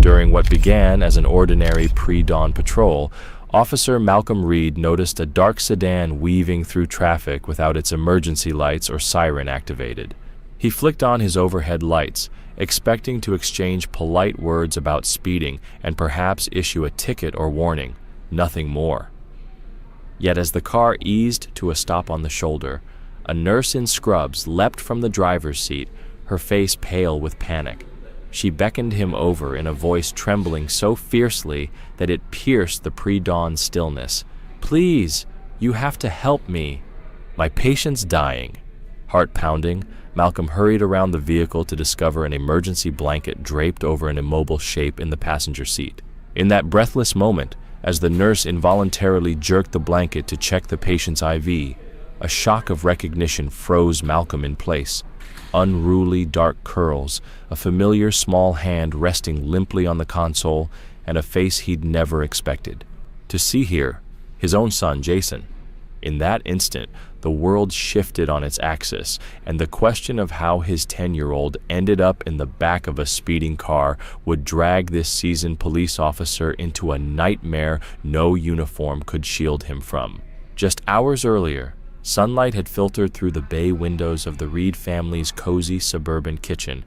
During what began as an ordinary pre-dawn patrol, Officer Malcolm Reed noticed a dark sedan weaving through traffic without its emergency lights or siren activated. He flicked on his overhead lights, expecting to exchange polite words about speeding and perhaps issue a ticket or warning. Nothing more. Yet as the car eased to a stop on the shoulder, a nurse in scrubs leapt from the driver's seat, her face pale with panic. She beckoned him over in a voice trembling so fiercely that it pierced the pre-dawn stillness. "Please, you have to help me. My patient's dying." Heart pounding, Malcolm hurried around the vehicle to discover an emergency blanket draped over an immobile shape in the passenger seat. In that breathless moment, as the nurse involuntarily jerked the blanket to check the patient's IV, a shock of recognition froze Malcolm in place. Unruly dark curls, a familiar small hand resting limply on the console, and a face he'd never expected to see here, his own son Jason. In that instant, the world shifted on its axis, and the question of how his 10-year-old ended up in the back of a speeding car would drag this seasoned police officer into a nightmare no uniform could shield him from. Just hours earlier, sunlight had filtered through the bay windows of the Reed family's cozy suburban kitchen,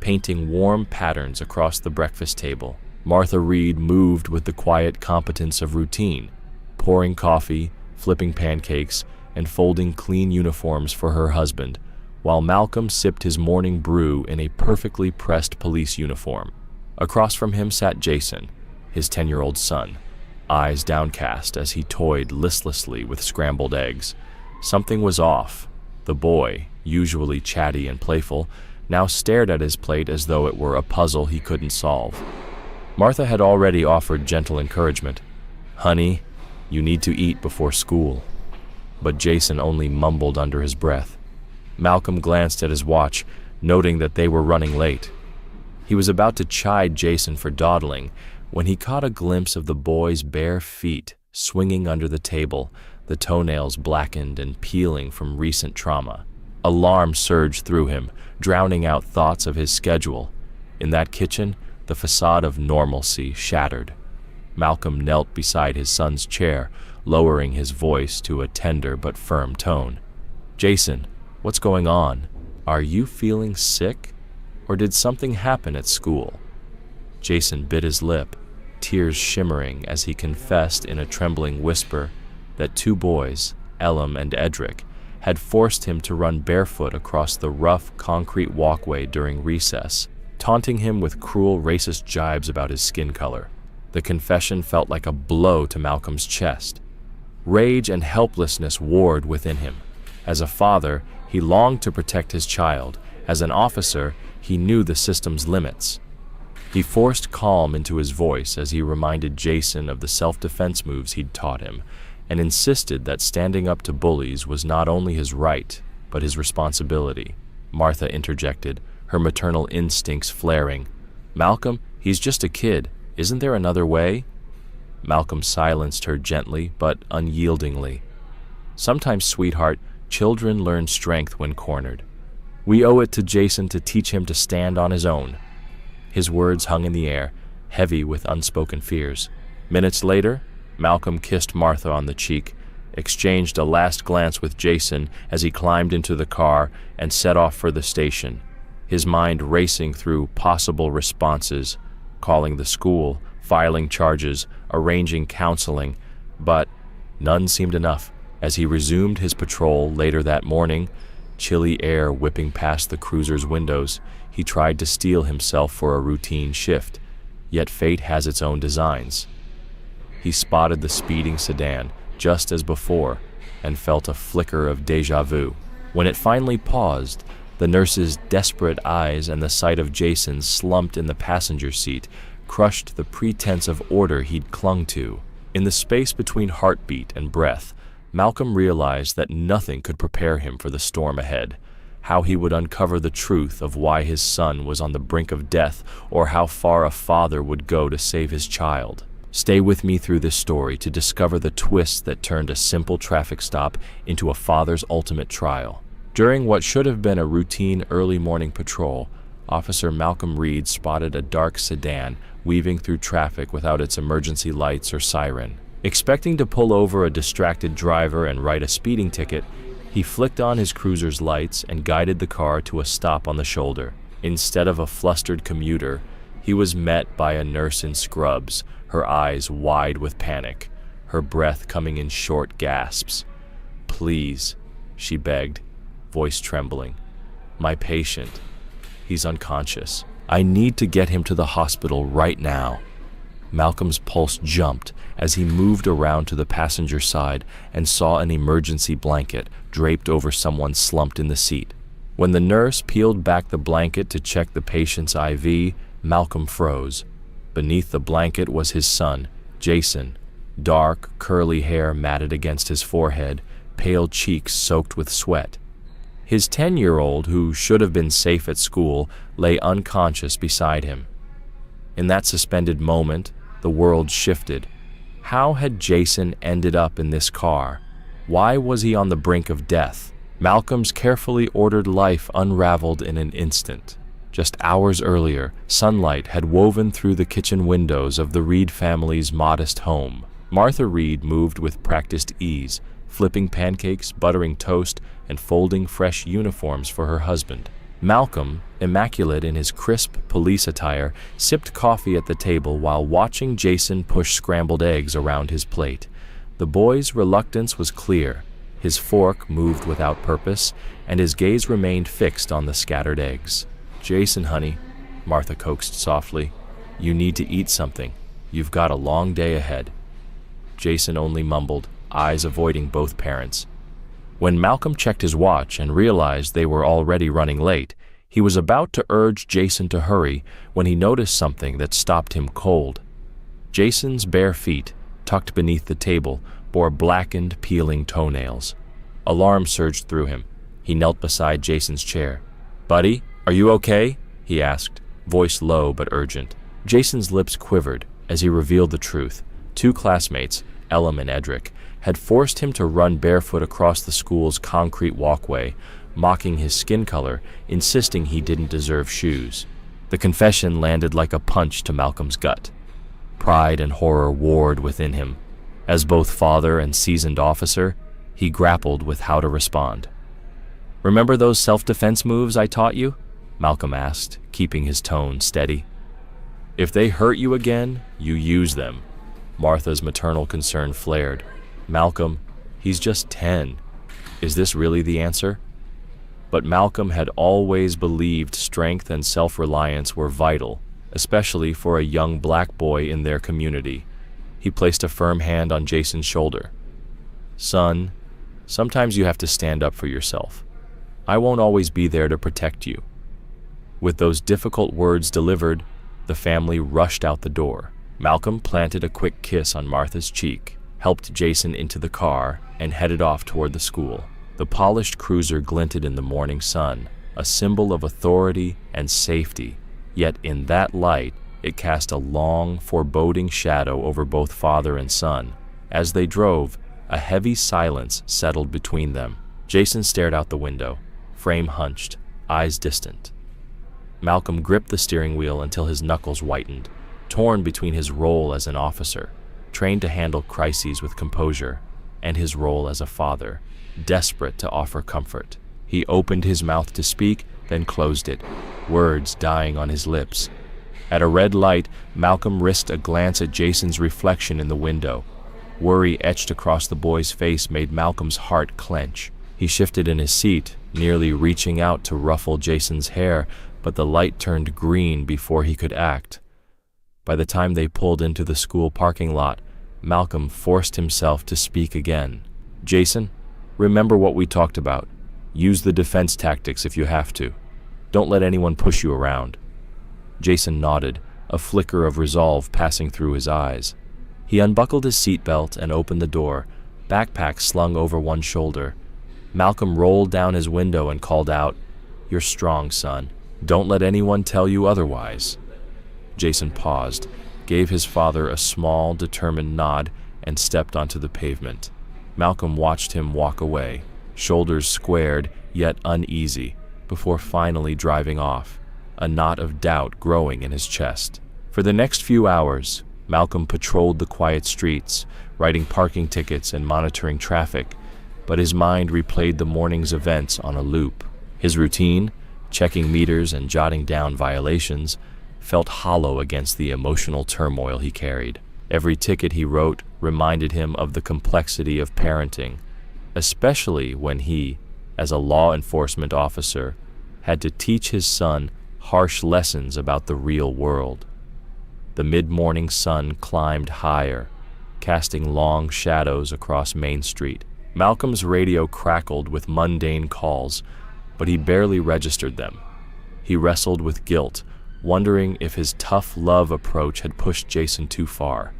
painting warm patterns across the breakfast table. Martha Reed moved with the quiet competence of routine, pouring coffee, flipping pancakes, and folding clean uniforms for her husband, while Malcolm sipped his morning brew in a perfectly pressed police uniform. Across from him sat Jason, his 10-year-old son, eyes downcast as he toyed listlessly with scrambled eggs. Something was off. The boy, usually chatty and playful, now stared at his plate as though it were a puzzle he couldn't solve. Martha had already offered gentle encouragement. "Honey, you need to eat before school." But Jason only mumbled under his breath. Malcolm glanced at his watch, noting that they were running late. He was about to chide Jason for dawdling when he caught a glimpse of the boy's bare feet swinging under the table, the toenails blackened and peeling from recent trauma. Alarm surged through him, drowning out thoughts of his schedule. In that kitchen, the facade of normalcy shattered. Malcolm knelt beside his son's chair, lowering his voice to a tender but firm tone. "Jason, what's going on? Are you feeling sick? Or did something happen at school?" Jason bit his lip, tears shimmering as he confessed in a trembling whisper that two boys, Elam and Edric, had forced him to run barefoot across the rough concrete walkway during recess, taunting him with cruel racist jibes about his skin color. The confession felt like a blow to Malcolm's chest. Rage and helplessness warred within him. As a father, he longed to protect his child. As an officer, he knew the system's limits. He forced calm into his voice as he reminded Jason of the self-defense moves he'd taught him, and insisted that standing up to bullies was not only his right, but his responsibility. Martha interjected, her maternal instincts flaring. "Malcolm, he's just a kid. Isn't there another way?" Malcolm silenced her gently but unyieldingly. "Sometimes, sweetheart, children learn strength when cornered. We owe it to Jason to teach him to stand on his own." His words hung in the air, heavy with unspoken fears. Minutes later, Malcolm kissed Martha on the cheek, exchanged a last glance with Jason as he climbed into the car and set off for the station, his mind racing through possible responses, calling the school, filing charges, arranging counseling, but none seemed enough. As he resumed his patrol later that morning, chilly air whipping past the cruiser's windows, he tried to steel himself for a routine shift, yet fate has its own designs. He spotted the speeding sedan, just as before, and felt a flicker of déjà vu. When it finally paused, the nurse's desperate eyes and the sight of Jason slumped in the passenger seat crushed the pretense of order he'd clung to. In the space between heartbeat and breath, Malcolm realized that nothing could prepare him for the storm ahead, how he would uncover the truth of why his son was on the brink of death, or how far a father would go to save his child. Stay with me through this story to discover the twists that turned a simple traffic stop into a father's ultimate trial. During what should have been a routine early morning patrol, Officer Malcolm Reed spotted a dark sedan weaving through traffic without its emergency lights or siren. Expecting to pull over a distracted driver and write a speeding ticket, he flicked on his cruiser's lights and guided the car to a stop on the shoulder. Instead of a flustered commuter, he was met by a nurse in scrubs, her eyes wide with panic, her breath coming in short gasps. "Please," she begged, voice trembling. "My patient. He's unconscious. I need to get him to the hospital right now." Malcolm's pulse jumped as he moved around to the passenger side and saw an emergency blanket draped over someone slumped in the seat. When the nurse peeled back the blanket to check the patient's IV, Malcolm froze. Beneath the blanket was his son, Jason, dark, curly hair matted against his forehead, pale cheeks soaked with sweat. His 10-year-old, who should have been safe at school, lay unconscious beside him. In that suspended moment, the world shifted. How had Jason ended up in this car? Why was he on the brink of death? Malcolm's carefully ordered life unraveled in an instant. Just hours earlier, sunlight had woven through the kitchen windows of the Reed family's modest home. Martha Reed moved with practiced ease, flipping pancakes, buttering toast, and folding fresh uniforms for her husband. Malcolm, immaculate in his crisp police attire, sipped coffee at the table while watching Jason push scrambled eggs around his plate. The boy's reluctance was clear. His fork moved without purpose, and his gaze remained fixed on the scattered eggs. "Jason, honey," Martha coaxed softly, "you need to eat something. You've got a long day ahead." Jason only mumbled, eyes avoiding both parents. When Malcolm checked his watch and realized they were already running late, he was about to urge Jason to hurry when he noticed something that stopped him cold. Jason's bare feet, tucked beneath the table, bore blackened, peeling toenails. Alarm surged through him. He knelt beside Jason's chair. "Buddy, are you okay?" he asked, voice low but urgent. Jason's lips quivered as he revealed the truth. Two classmates, Elam and Edric, had forced him to run barefoot across the school's concrete walkway, mocking his skin color, insisting he didn't deserve shoes. The confession landed like a punch to Malcolm's gut. Pride and horror warred within him. As both father and seasoned officer, he grappled with how to respond. "Remember those self-defense moves I taught you?" Malcolm asked, keeping his tone steady. "If they hurt you again, you use them." Martha's maternal concern flared. "Malcolm, he's just 10. Is this really the answer?" But Malcolm had always believed strength and self-reliance were vital, especially for a young black boy in their community. He placed a firm hand on Jason's shoulder. "Son, sometimes you have to stand up for yourself. I won't always be there to protect you." With those difficult words delivered, the family rushed out the door. Malcolm planted a quick kiss on Martha's cheek, helped Jason into the car, and headed off toward the school. The polished cruiser glinted in the morning sun, a symbol of authority and safety. Yet in that light, it cast a long, foreboding shadow over both father and son. As they drove, a heavy silence settled between them. Jason stared out the window, frame hunched, eyes distant. Malcolm gripped the steering wheel until his knuckles whitened, torn between his role as an officer, trained to handle crises with composure, and his role as a father, desperate to offer comfort. He opened his mouth to speak, then closed it, words dying on his lips. At a red light, Malcolm risked a glance at Jason's reflection in the window. Worry etched across the boy's face made Malcolm's heart clench. He shifted in his seat, nearly reaching out to ruffle Jason's hair, but the light turned green before he could act. By the time they pulled into the school parking lot, Malcolm forced himself to speak again. "Jason, remember what we talked about. Use the defense tactics if you have to. Don't let anyone push you around." Jason nodded, a flicker of resolve passing through his eyes. He unbuckled his seatbelt and opened the door, backpack slung over one shoulder. Malcolm rolled down his window and called out, "You're strong, son. Don't let anyone tell you otherwise." Jason paused, gave his father a small, determined nod, and stepped onto the pavement. Malcolm watched him walk away, shoulders squared yet uneasy, before finally driving off, a knot of doubt growing in his chest. For the next few hours, Malcolm patrolled the quiet streets, writing parking tickets and monitoring traffic, but his mind replayed the morning's events on a loop. His routine, checking meters and jotting down violations, felt hollow against the emotional turmoil he carried. Every ticket he wrote reminded him of the complexity of parenting, especially when he, as a law enforcement officer, had to teach his son harsh lessons about the real world. The mid-morning sun climbed higher, casting long shadows across Main Street. Malcolm's radio crackled with mundane calls, but he barely registered them. He wrestled with guilt, wondering if his tough love approach had pushed Jason too far.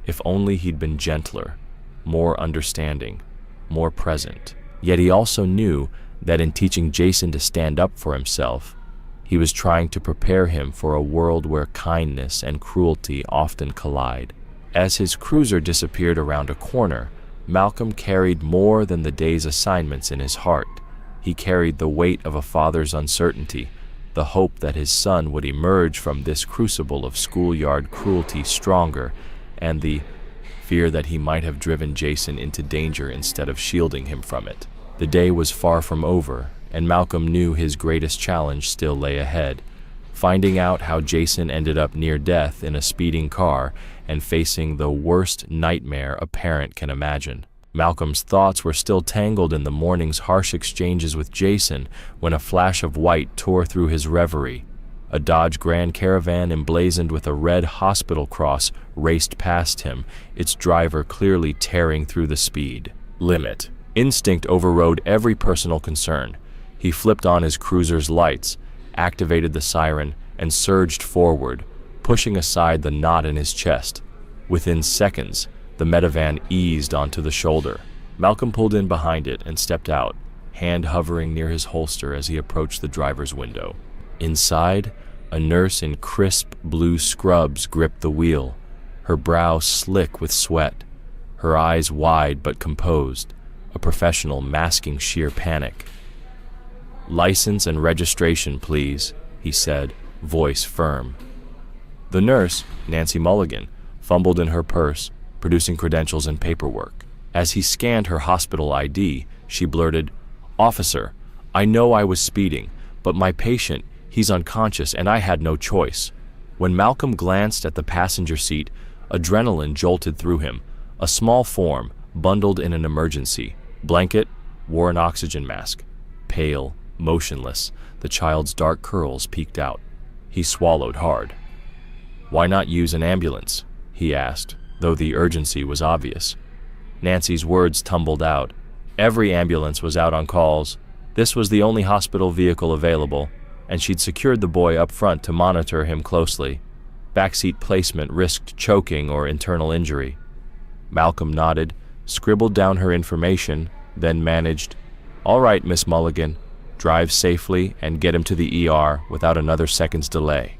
If only he'd been gentler, more understanding, more present. Yet he also knew that in teaching Jason to stand up for himself, he was trying to prepare him for a world where kindness and cruelty often collide. As his cruiser disappeared around a corner, Malcolm carried more than the day's assignments in his heart. He carried the weight of a father's uncertainty, the hope that his son would emerge from this crucible of schoolyard cruelty stronger, and the fear that he might have driven Jason into danger instead of shielding him from it. The day was far from over, and Malcolm knew his greatest challenge still lay ahead, finding out how Jason ended up near death in a speeding car and facing the worst nightmare a parent can imagine. Malcolm's thoughts were still tangled in the morning's harsh exchanges with Jason when a flash of white tore through his reverie. A Dodge Grand Caravan emblazoned with a red hospital cross raced past him, its driver clearly tearing through the speed limit. Instinct overrode every personal concern. He flipped on his cruiser's lights, activated the siren, and surged forward, pushing aside the knot in his chest. Within seconds, the Metavan eased onto the shoulder. Malcolm pulled in behind it and stepped out, hand hovering near his holster as he approached the driver's window. Inside, a nurse in crisp blue scrubs gripped the wheel, her brow slick with sweat, her eyes wide but composed, a professional masking sheer panic. "License and registration, please," he said, voice firm. The nurse, Nancy Mulligan, fumbled in her purse, producing credentials and paperwork. As he scanned her hospital ID, she blurted, "Officer, I know I was speeding, but my patient, he's unconscious and I had no choice." When Malcolm glanced at the passenger seat, adrenaline jolted through him. A small form, bundled in an emergency blanket, wore an oxygen mask. Pale, motionless, the child's dark curls peeked out. He swallowed hard. "Why not use an ambulance?" he asked, though the urgency was obvious. Nancy's words tumbled out. Every ambulance was out on calls. This was the only hospital vehicle available, and she'd secured the boy up front to monitor him closely. Backseat placement risked choking or internal injury. Malcolm nodded, scribbled down her information, then managed, "All right, Miss Mulligan, drive safely and get him to the ER without another second's delay."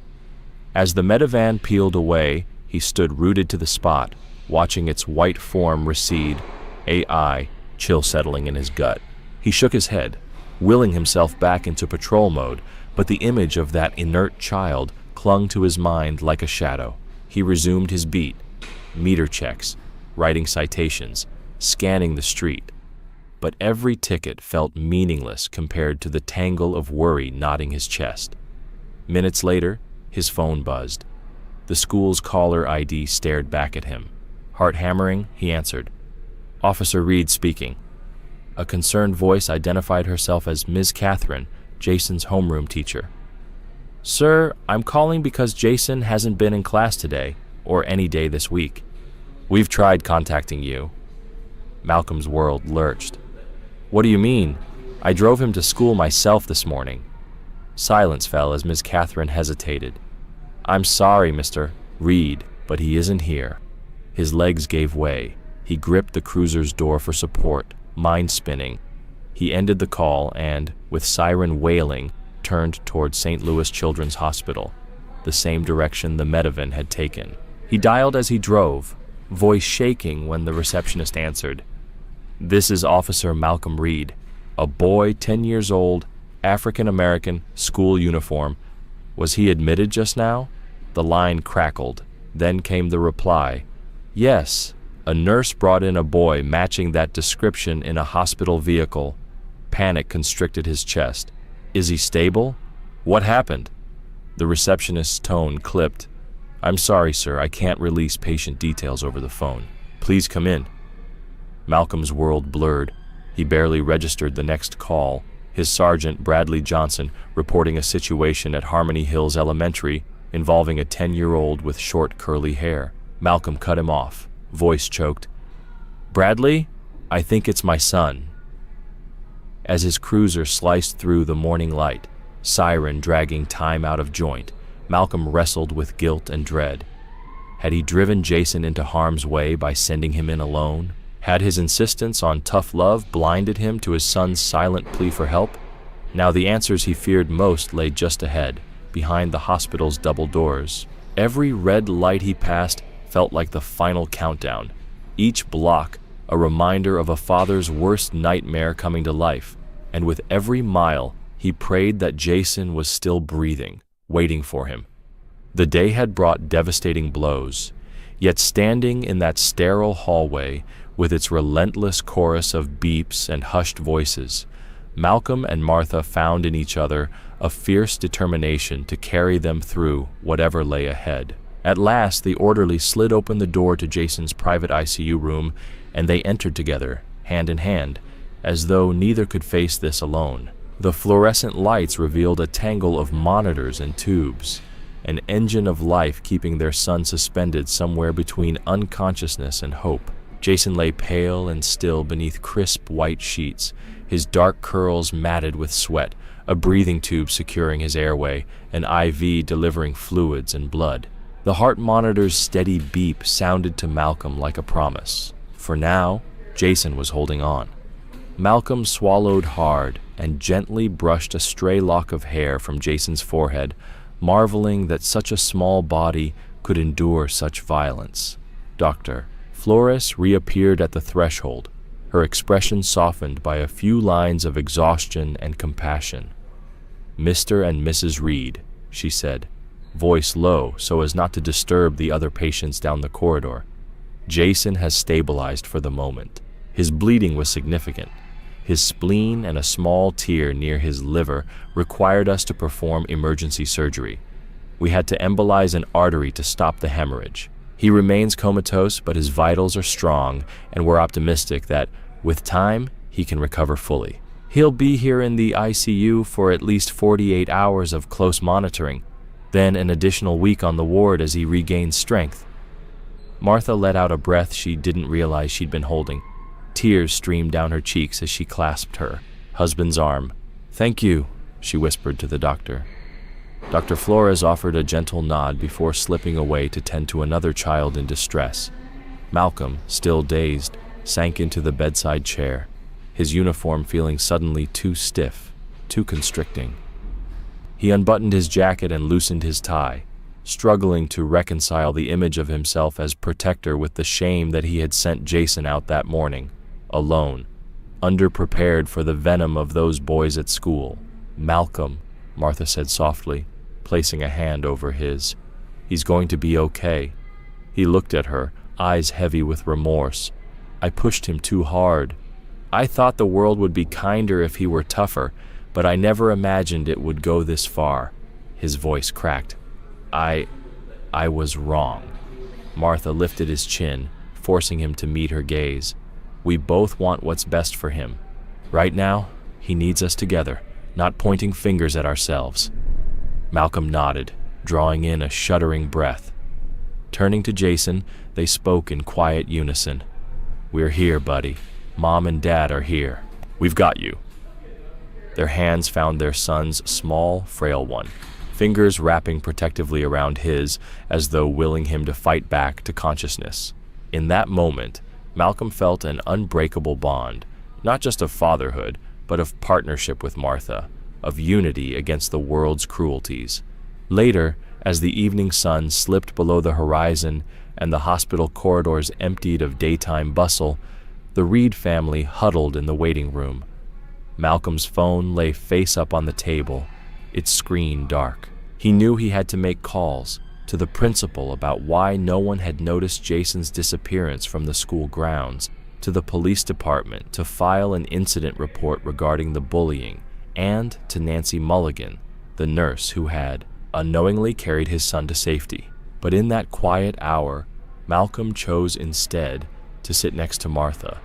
As the Metavan peeled away, he stood rooted to the spot, watching its white form recede, a chill settling in his gut. He shook his head, willing himself back into patrol mode, but the image of that inert child clung to his mind like a shadow. He resumed his beat, meter checks, writing citations, scanning the street. But every ticket felt meaningless compared to the tangle of worry knotting his chest. Minutes later, his phone buzzed. The school's caller ID stared back at him. Heart hammering, he answered. "Officer Reed speaking." A concerned voice identified herself as Ms. Catherine, Jason's homeroom teacher. "Sir, I'm calling because Jason hasn't been in class today, or any day this week. We've tried contacting you." Malcolm's world lurched. "What do you mean? I drove him to school myself this morning." Silence fell as Ms. Catherine hesitated. "I'm sorry, Mr. Reed, but he isn't here." His legs gave way. He gripped the cruiser's door for support, mind spinning. He ended the call and, with siren wailing, turned toward St. Louis Children's Hospital, the same direction the Metavan had taken. He dialed as he drove, voice shaking when the receptionist answered. "This is Officer Malcolm Reed, a boy 10 years old, African-American, school uniform. Was he admitted just now? The line crackled. Then came the reply. Yes, a nurse brought in a boy matching that description in a hospital vehicle. Panic constricted his chest. Is he stable? What happened? The receptionist's tone clipped. I'm sorry, sir, I can't release patient details over the phone. Please come in. Malcolm's world blurred. He barely registered the next call. His sergeant, Bradley Johnson, reporting a situation at Harmony Hills Elementary involving a 10-year-old with short curly hair. Malcolm cut him off, voice choked. Bradley, I think it's my son. As his cruiser sliced through the morning light, siren dragging time out of joint, Malcolm wrestled with guilt and dread. Had he driven Jason into harm's way by sending him in alone? Had his insistence on tough love blinded him to his son's silent plea for help? Now the answers he feared most lay just ahead, behind the hospital's double doors. Every red light he passed felt like the final countdown. Each block, a reminder of a father's worst nightmare coming to life. And with every mile, he prayed that Jason was still breathing, waiting for him. The day had brought devastating blows, yet standing in that sterile hallway, with its relentless chorus of beeps and hushed voices, Malcolm and Martha found in each other a fierce determination to carry them through whatever lay ahead. At last, the orderly slid open the door to Jason's private ICU room, and they entered together, hand in hand, as though neither could face this alone. The fluorescent lights revealed a tangle of monitors and tubes, an engine of life keeping their son suspended somewhere between unconsciousness and hope. Jason lay pale and still beneath crisp white sheets, his dark curls matted with sweat, a breathing tube securing his airway, an IV delivering fluids and blood. The heart monitor's steady beep sounded to Malcolm like a promise. For now, Jason was holding on. Malcolm swallowed hard and gently brushed a stray lock of hair from Jason's forehead, marveling that such a small body could endure such violence. Doctor Flores reappeared at the threshold, her expression softened by a few lines of exhaustion and compassion. Mr. and Mrs. Reed, she said, voice low so as not to disturb the other patients down the corridor. Jason has stabilized for the moment. His bleeding was significant. His spleen and a small tear near his liver required us to perform emergency surgery. We had to embolize an artery to stop the hemorrhage. He remains comatose, but his vitals are strong, and we're optimistic that, with time, he can recover fully. He'll be here in the ICU for at least 48 hours of close monitoring, then an additional week on the ward as he regains strength. Martha let out a breath she didn't realize she'd been holding. Tears streamed down her cheeks as she clasped her husband's arm. Thank you, she whispered to the doctor. Dr. Flores offered a gentle nod before slipping away to tend to another child in distress. Malcolm, still dazed, sank into the bedside chair, his uniform feeling suddenly too stiff, too constricting. He unbuttoned his jacket and loosened his tie, struggling to reconcile the image of himself as protector with the shame that he had sent Jason out that morning, alone, underprepared for the venom of those boys at school. Malcolm, Martha said softly, placing a hand over his. He's going to be okay. He looked at her, eyes heavy with remorse. I pushed him too hard. I thought the world would be kinder if he were tougher, but I never imagined it would go this far. His voice cracked. I was wrong. Martha lifted his chin, forcing him to meet her gaze. We both want what's best for him. Right now, he needs us together, not pointing fingers at ourselves. Malcolm nodded, drawing in a shuddering breath. Turning to Jason, they spoke in quiet unison. We're here, buddy. Mom and Dad are here. We've got you. Their hands found their son's small, frail one, fingers wrapping protectively around his as though willing him to fight back to consciousness. In that moment, Malcolm felt an unbreakable bond, not just of fatherhood, but of partnership with Martha, of unity against the world's cruelties. Later, as the evening sun slipped below the horizon and the hospital corridors emptied of daytime bustle, the Reed family huddled in the waiting room. Malcolm's phone lay face up on the table, its screen dark. He knew he had to make calls to the principal about why no one had noticed Jason's disappearance from the school grounds, to the police department to file an incident report regarding the bullying, and to Nancy Mulligan, the nurse who had unknowingly carried his son to safety. But in that quiet hour, Malcolm chose instead to sit next to Martha,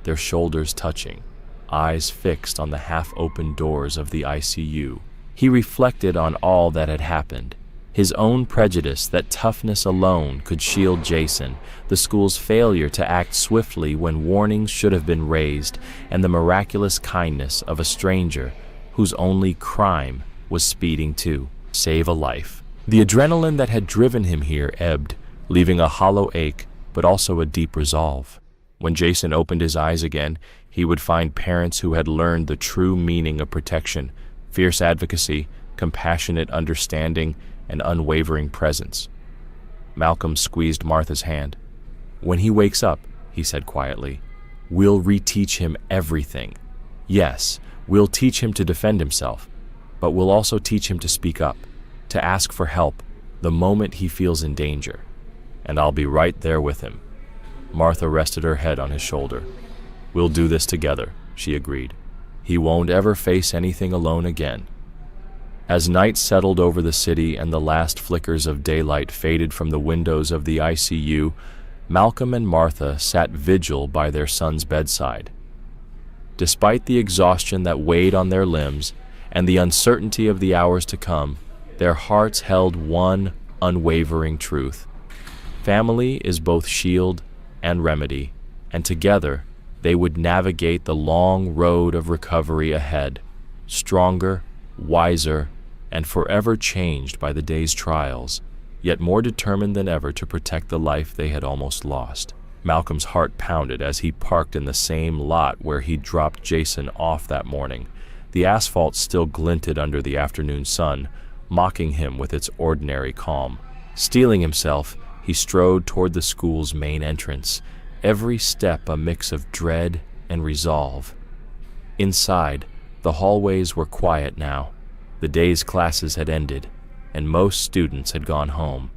their shoulders touching, eyes fixed on the half-open doors of the ICU. He reflected on all that had happened, his own prejudice that toughness alone could shield Jason, the school's failure to act swiftly when warnings should have been raised, and the miraculous kindness of a stranger whose only crime was speeding to save a life. The adrenaline that had driven him here ebbed, leaving a hollow ache, but also a deep resolve. When Jason opened his eyes again, he would find parents who had learned the true meaning of protection, fierce advocacy, compassionate understanding, and unwavering presence. Malcolm squeezed Martha's hand. "When he wakes up," he said quietly, "we'll reteach him everything. Yes, we'll teach him to defend himself, but we'll also teach him to speak up, to ask for help the moment he feels in danger. And I'll be right there with him." Martha rested her head on his shoulder. "We'll do this together," she agreed. "He won't ever face anything alone again." As night settled over the city and the last flickers of daylight faded from the windows of the ICU, Malcolm and Martha sat vigil by their son's bedside. Despite the exhaustion that weighed on their limbs and the uncertainty of the hours to come, their hearts held one unwavering truth. Family is both shield and remedy, and together they would navigate the long road of recovery ahead, stronger, wiser, and forever changed by the day's trials, yet more determined than ever to protect the life they had almost lost. Malcolm's heart pounded as he parked in the same lot where he'd dropped Jason off that morning. The asphalt still glinted under the afternoon sun, mocking him with its ordinary calm. Steeling himself, he strode toward the school's main entrance, every step a mix of dread and resolve. Inside, the hallways were quiet now. The day's classes had ended, and most students had gone home.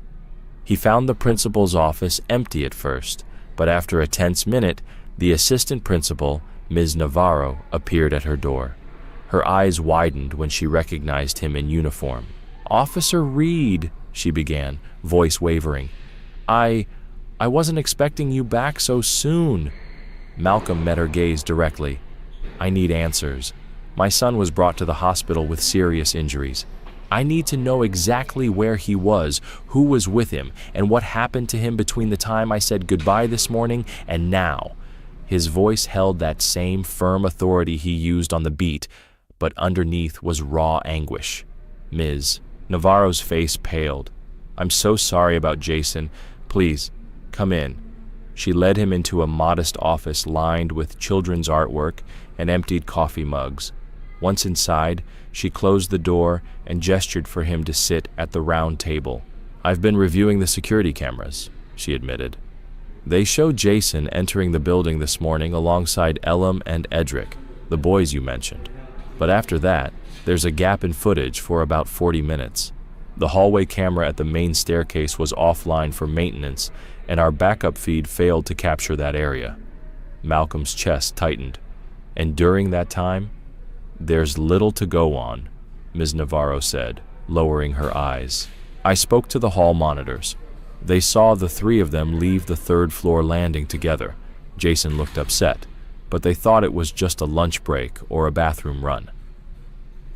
He found the principal's office empty at first, but after a tense minute, the assistant principal, Ms. Navarro, appeared at her door. Her eyes widened when she recognized him in uniform. "Officer Reed," she began, voice wavering. I wasn't expecting you back so soon." Malcolm met her gaze directly. "I need answers. My son was brought to the hospital with serious injuries. I need to know exactly where he was, who was with him, and what happened to him between the time I said goodbye this morning and now." His voice held that same firm authority he used on the beat, but underneath was raw anguish. "Ms." Navarro's face paled. "I'm so sorry about Jason. Please, come in." She led him into a modest office lined with children's artwork and emptied coffee mugs. Once inside, she closed the door and gestured for him to sit at the round table. "I've been reviewing the security cameras," she admitted. "They show Jason entering the building this morning alongside Elam and Edric, the boys you mentioned. But after that, there's a gap in footage for about 40 minutes. The hallway camera at the main staircase was offline for maintenance, and our backup feed failed to capture that area." Malcolm's chest tightened. "And during that time, there's little to go on," Ms. Navarro said, lowering her eyes. "I spoke to the hall monitors. They saw the three of them leave the third-floor landing together. Jason looked upset, but they thought it was just a lunch break or a bathroom run.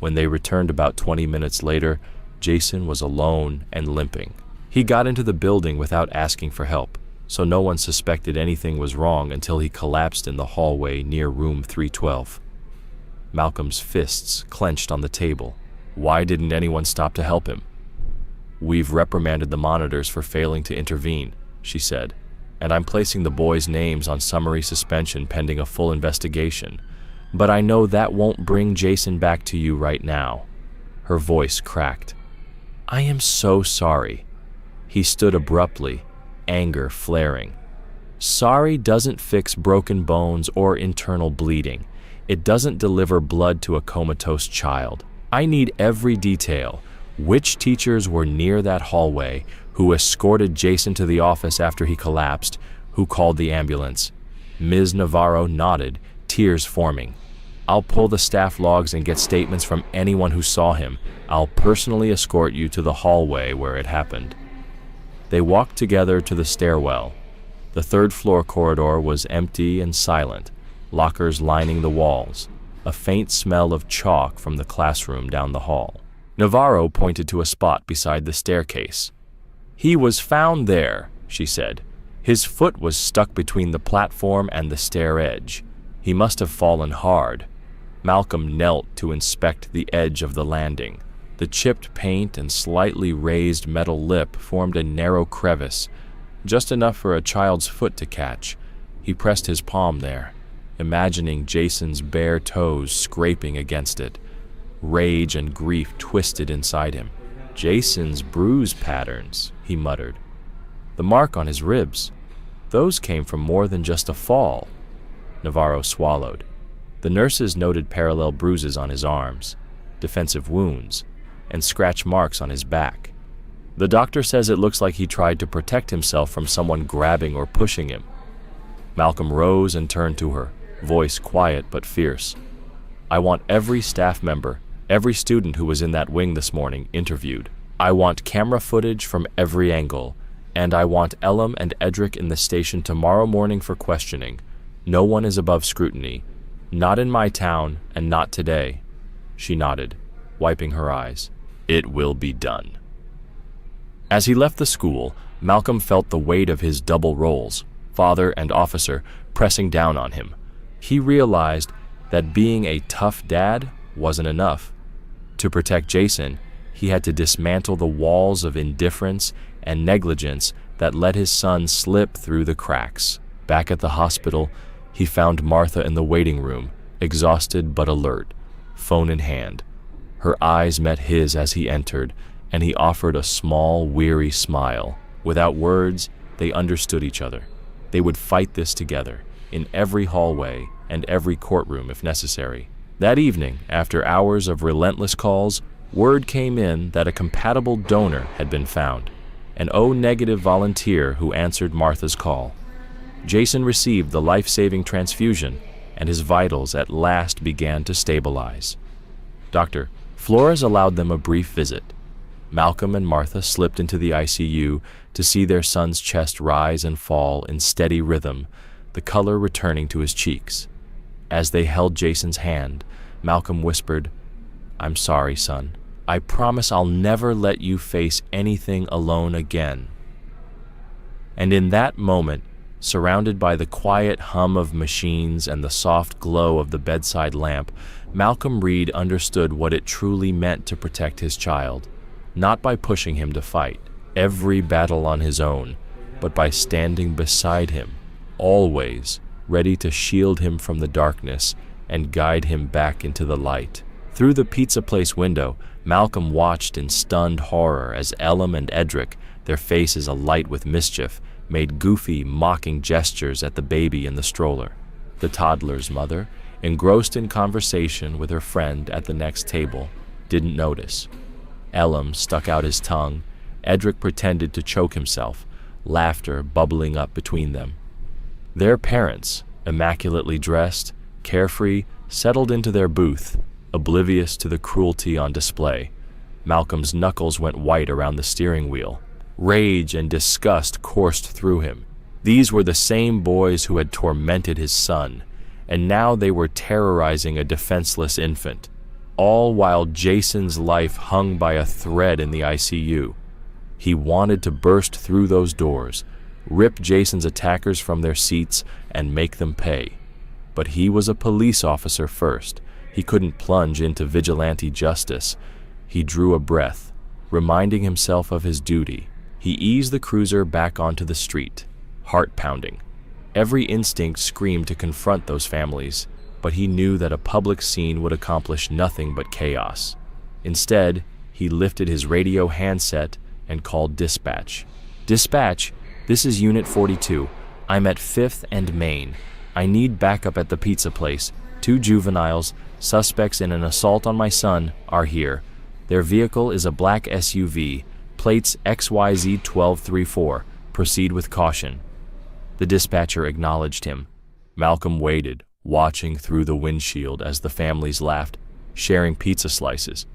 When they returned about 20 minutes later, Jason was alone and limping. He got into the building without asking for help, so no one suspected anything was wrong until he collapsed in the hallway near room 312. Malcolm's fists clenched on the table. Why didn't anyone stop to help him? "We've reprimanded the monitors for failing to intervene," she said, "and I'm placing the boys' names on summary suspension pending a full investigation. But I know that won't bring Jason back to you right now." Her voice cracked. "I am so sorry." He stood abruptly, anger flaring. "Sorry doesn't fix broken bones or internal bleeding. It doesn't deliver blood to a comatose child. I need every detail. Which teachers were near that hallway? Who escorted Jason to the office after he collapsed? Who called the ambulance? Ms. Navarro nodded, tears forming. I'll pull the staff logs and get statements from anyone who saw him. I'll personally escort you to the hallway where it happened. They walked together to the stairwell. The third-floor corridor was empty and silent, lockers lining the walls, a faint smell of chalk from the classroom down the hall. Navarro pointed to a spot beside the staircase. "He was found there," she said. "His foot was stuck between the platform and the stair edge. He must have fallen hard." Malcolm knelt to inspect the edge of the landing. The chipped paint and slightly raised metal lip formed a narrow crevice, just enough for a child's foot to catch. He pressed his palm there, imagining Jason's bare toes scraping against it. Rage and grief twisted inside him. "Jason's bruise patterns," he muttered. "The mark on his ribs. Those came from more than just a fall." Navarro swallowed. The nurses noted parallel bruises on his arms, defensive wounds, and scratch marks on his back. "The doctor says it looks like he tried to protect himself from someone grabbing or pushing him." Malcolm rose and turned to her, voice quiet but fierce. "I want every staff member, every student who was in that wing this morning, interviewed. I want camera footage from every angle, and I want Elam and Edric in the station tomorrow morning for questioning. No one is above scrutiny. Not in my town, and not today." She nodded, wiping her eyes. "It will be done." As he left the school, Malcolm felt the weight of his double roles, father and officer, pressing down on him. He realized that being a tough dad wasn't enough. To protect Jason, he had to dismantle the walls of indifference and negligence that let his son slip through the cracks. Back at the hospital, he found Martha in the waiting room, exhausted but alert, phone in hand. Her eyes met his as he entered, and he offered a small, weary smile. Without words, they understood each other. They would fight this together, in every hallway and every courtroom if necessary. That evening, after hours of relentless calls, word came in that a compatible donor had been found, an O-negative volunteer who answered Martha's call. Jason received the life-saving transfusion, and his vitals at last began to stabilize. Dr. Flores allowed them a brief visit. Malcolm and Martha slipped into the ICU to see their son's chest rise and fall in steady rhythm, the color returning to his cheeks. As they held Jason's hand, Malcolm whispered, "I'm sorry, son. I promise I'll never let you face anything alone again." And in that moment, surrounded by the quiet hum of machines and the soft glow of the bedside lamp, Malcolm Reed understood what it truly meant to protect his child, not by pushing him to fight every battle on his own, but by standing beside him, always ready to shield him from the darkness and guide him back into the light. Through the pizza place window, Malcolm watched in stunned horror as Elam and Edric, their faces alight with mischief, made goofy, mocking gestures at the baby in the stroller. The toddler's mother, engrossed in conversation with her friend at the next table, didn't notice. Elam stuck out his tongue. Edric pretended to choke himself, laughter bubbling up between them. Their parents, immaculately dressed, carefree, settled into their booth, oblivious to the cruelty on display. Malcolm's knuckles went white around the steering wheel. Rage and disgust coursed through him. These were the same boys who had tormented his son, and now they were terrorizing a defenseless infant, all while Jason's life hung by a thread in the ICU. He wanted to burst through those doors, rip Jason's attackers from their seats, and make them pay. But he was a police officer first. He couldn't plunge into vigilante justice. He drew a breath, reminding himself of his duty. He eased the cruiser back onto the street, heart pounding. Every instinct screamed to confront those families, but he knew that a public scene would accomplish nothing but chaos. Instead, he lifted his radio handset and called dispatch. "Dispatch, this is Unit 42. I'm at 5th and Main. I need backup at the pizza place. 2 juveniles, suspects in an assault on my son, are here. Their vehicle is a black SUV, plates XYZ1234. Proceed with caution." The dispatcher acknowledged him. Malcolm waited, watching through the windshield as the families laughed, sharing pizza slices.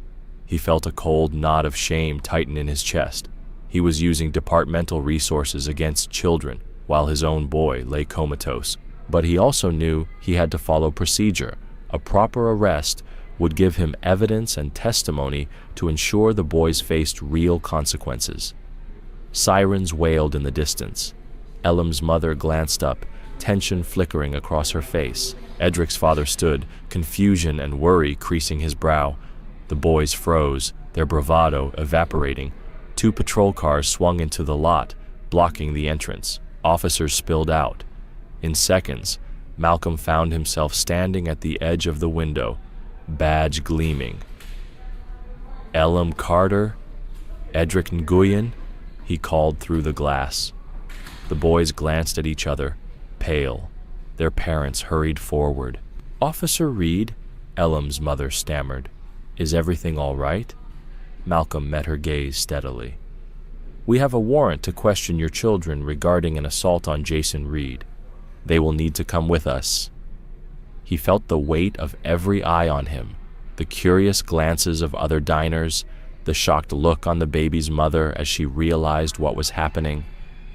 He felt a cold knot of shame tighten in his chest. He was using departmental resources against children while his own boy lay comatose. But he also knew he had to follow procedure. A proper arrest would give him evidence and testimony to ensure the boys faced real consequences. Sirens wailed in the distance. Elam's mother glanced up, tension flickering across her face. Edric's father stood, confusion and worry creasing his brow. The boys froze, their bravado evaporating. 2 patrol cars swung into the lot, blocking the entrance. Officers spilled out. In seconds, Malcolm found himself standing at the edge of the window, badge gleaming. "Elam Carter? Edric Nguyen?" he called through the glass. The boys glanced at each other, pale. Their parents hurried forward. "Officer Reed," Elam's mother stammered. "Is everything all right?" Malcolm met her gaze steadily. "We have a warrant to question your children regarding an assault on Jason Reed. They will need to come with us." He felt the weight of every eye on him, the curious glances of other diners, the shocked look on the baby's mother as she realized what was happening,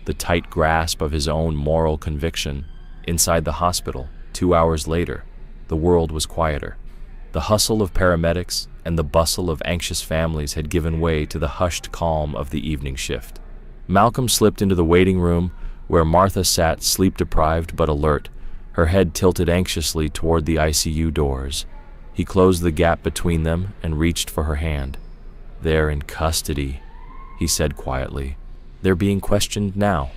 the tight grasp of his own moral conviction. Inside the hospital, 2 hours later, the world was quieter. The hustle of paramedics and the bustle of anxious families had given way to the hushed calm of the evening shift. Malcolm slipped into the waiting room, where Martha sat sleep-deprived but alert, her head tilted anxiously toward the ICU doors. He closed the gap between them and reached for her hand. "They're in custody," he said quietly. "They're being questioned now."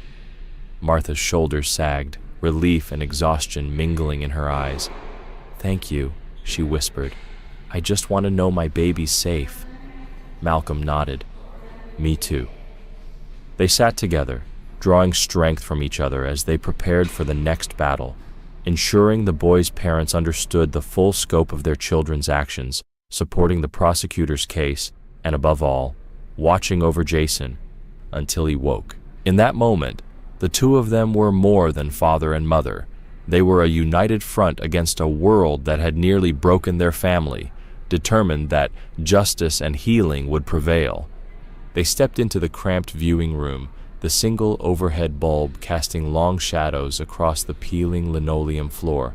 Martha's shoulders sagged, relief and exhaustion mingling in her eyes. "Thank you," she whispered. "I just want to know my baby's safe." Malcolm nodded. "Me too." They sat together, drawing strength from each other as they prepared for the next battle, ensuring the boys' parents understood the full scope of their children's actions, supporting the prosecutor's case, and above all, watching over Jason until he woke. In that moment, the two of them were more than father and mother. They were a united front against a world that had nearly broken their family, determined that justice and healing would prevail. They stepped into the cramped viewing room, the single overhead bulb casting long shadows across the peeling linoleum floor.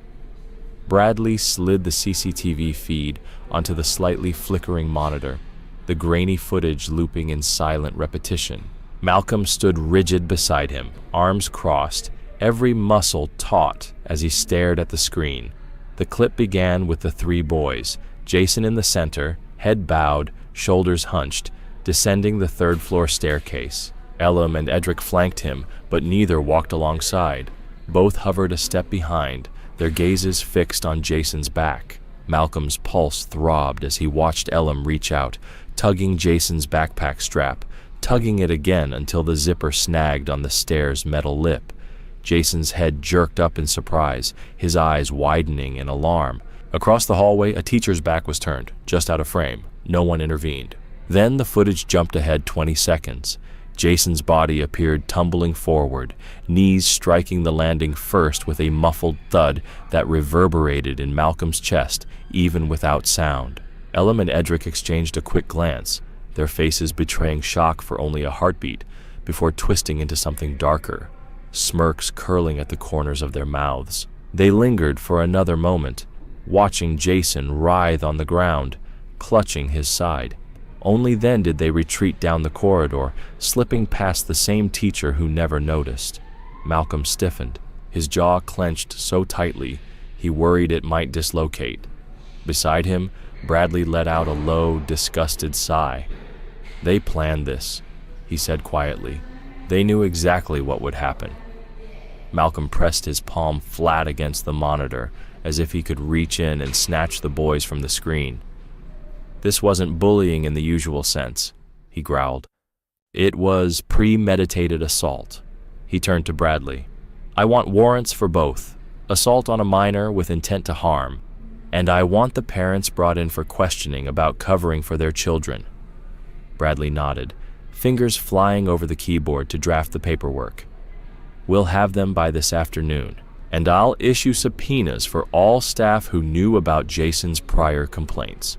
Bradley slid the CCTV feed onto the slightly flickering monitor, the grainy footage looping in silent repetition. Malcolm stood rigid beside him, arms crossed, every muscle taut as he stared at the screen. The clip began with the 3 boys, Jason in the center, head bowed, shoulders hunched, descending the 3rd-floor staircase. Elam and Edric flanked him, but neither walked alongside. Both hovered a step behind, their gazes fixed on Jason's back. Malcolm's pulse throbbed as he watched Elam reach out, tugging Jason's backpack strap, tugging it again until the zipper snagged on the stair's metal lip. Jason's head jerked up in surprise, his eyes widening in alarm. Across the hallway, a teacher's back was turned, just out of frame. No one intervened. Then the footage jumped ahead 20 seconds. Jason's body appeared tumbling forward, knees striking the landing first with a muffled thud that reverberated in Malcolm's chest, even without sound. Elam and Edric exchanged a quick glance, their faces betraying shock for only a heartbeat, before twisting into something darker, smirks curling at the corners of their mouths. They lingered for another moment, watching Jason writhe on the ground, clutching his side. Only then did they retreat down the corridor, slipping past the same teacher who never noticed. Malcolm stiffened, his jaw clenched so tightly he worried it might dislocate. Beside him, Bradley let out a low, disgusted sigh. "They planned this," he said quietly. "They knew exactly what would happen." Malcolm pressed his palm flat against the monitor, as if he could reach in and snatch the boys from the screen. "This wasn't bullying in the usual sense," he growled. "It was premeditated assault." He turned to Bradley. "I want warrants for both. Assault on a minor with intent to harm. And I want the parents brought in for questioning about covering for their children. Bradley nodded, fingers flying over the keyboard to draft the paperwork. We'll have them by this afternoon, and I'll issue subpoenas for all staff who knew about Jason's prior complaints.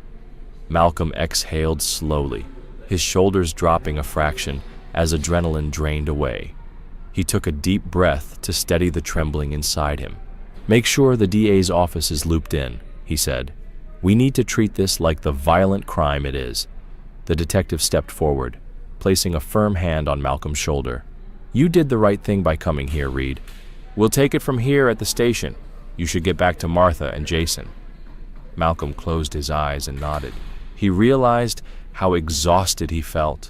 Malcolm exhaled slowly, his shoulders dropping a fraction as adrenaline drained away. He took a deep breath to steady the trembling inside him. "Make sure the DA's office is looped in," he said. "We need to treat this like the violent crime it is." The detective stepped forward, placing a firm hand on Malcolm's shoulder. "You did the right thing by coming here, Reed. We'll take it from here at the station. You should get back to Martha and Jason." Malcolm closed his eyes and nodded. He realized how exhausted he felt.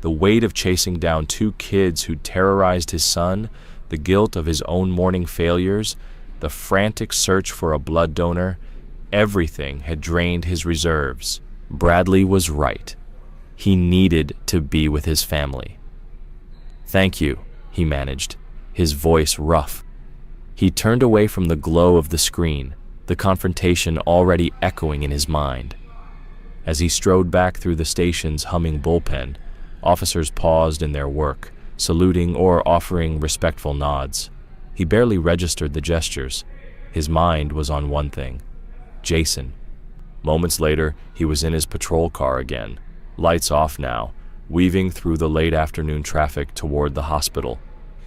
The weight of chasing down two kids who terrorized his son, the guilt of his own mourning failures, the frantic search for a blood donor, everything had drained his reserves. Bradley was right. He needed to be with his family. "Thank you," he managed, his voice rough. He turned away from the glow of the screen, the confrontation already echoing in his mind. As he strode back through the station's humming bullpen, officers paused in their work, saluting or offering respectful nods. He barely registered the gestures. His mind was on one thing: Jason. Moments later, he was in his patrol car again, lights off now, weaving through the late afternoon traffic toward the hospital.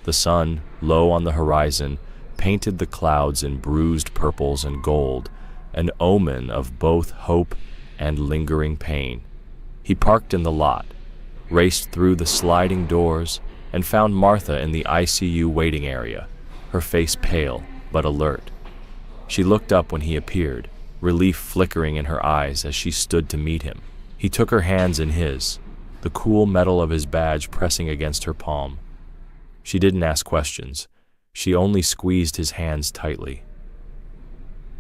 The sun, low on the horizon, painted the clouds in bruised purples and gold, an omen of both hope and lingering pain. He parked in the lot, raced through the sliding doors, and found Martha in the ICU waiting area, her face pale but alert. She looked up when he appeared, relief flickering in her eyes as she stood to meet him. He took her hands in his, the cool metal of his badge pressing against her palm. She didn't ask questions. She only squeezed his hands tightly.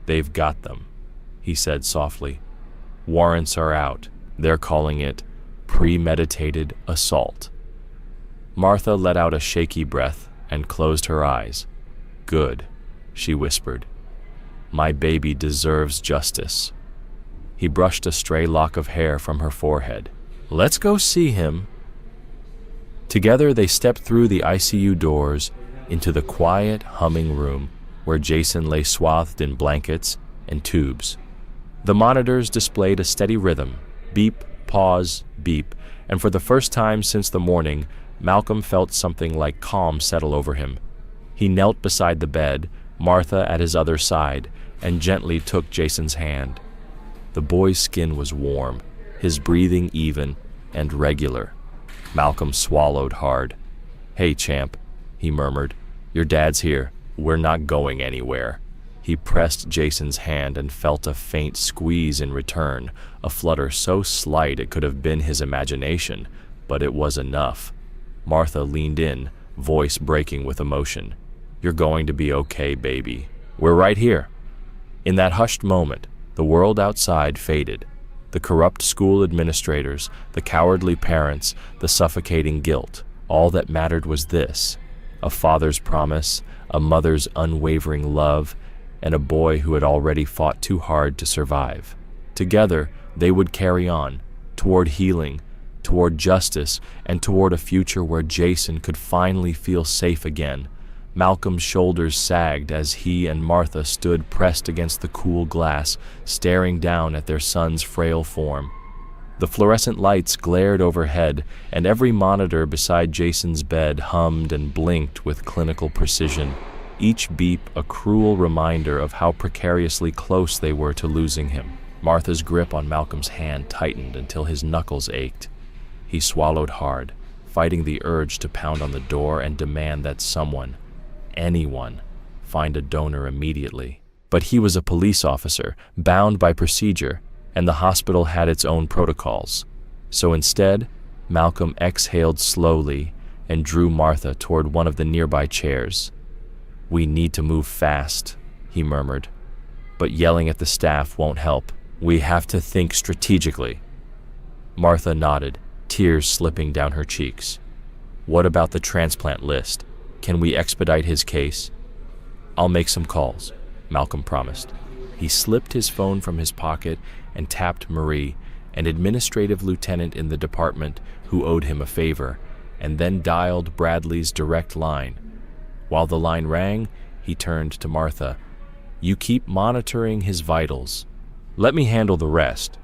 "They've got them," he said softly. "Warrants are out. They're calling it premeditated assault." Martha let out a shaky breath and closed her eyes. "Good," she whispered. "My baby deserves justice." He brushed a stray lock of hair from her forehead. "Let's go see him." Together they stepped through the ICU doors into the quiet, humming room where Jason lay swathed in blankets and tubes. The monitors displayed a steady rhythm: beep, pause, beep, and for the first time since the morning, Malcolm felt something like calm settle over him. He knelt beside the bed, Martha at his other side, and gently took Jason's hand. The boy's skin was warm, his breathing even and regular. Malcolm swallowed hard. "Hey, champ," he murmured. "Your dad's here. We're not going anywhere." He pressed Jason's hand and felt a faint squeeze in return, a flutter so slight it could have been his imagination, but it was enough. Martha leaned in, voice breaking with emotion. "You're going to be okay, baby. We're right here." In that hushed moment, the world outside faded. The corrupt school administrators, the cowardly parents, the suffocating guilt. All that mattered was this: a father's promise, a mother's unwavering love, and a boy who had already fought too hard to survive. Together, they would carry on, toward healing, toward justice, and toward a future where Jason could finally feel safe again. Malcolm's shoulders sagged as he and Martha stood pressed against the cool glass, staring down at their son's frail form. The fluorescent lights glared overhead, and every monitor beside Jason's bed hummed and blinked with clinical precision, each beep a cruel reminder of how precariously close they were to losing him. Martha's grip on Malcolm's hand tightened until his knuckles ached. He swallowed hard, fighting the urge to pound on the door and demand that someone, anyone, find a donor immediately. But he was a police officer, bound by procedure, and the hospital had its own protocols. So instead, Malcolm exhaled slowly and drew Martha toward one of the nearby chairs. "We need to move fast," he murmured. "But yelling at the staff won't help. We have to think strategically." Martha nodded, tears slipping down her cheeks. "What about the transplant list? Can we expedite his case?" "I'll make some calls," Malcolm promised. He slipped his phone from his pocket and tapped Marie, an administrative lieutenant in the department who owed him a favor, and then dialed Bradley's direct line. While the line rang, he turned to Martha. "You keep monitoring his vitals. Let me handle the rest."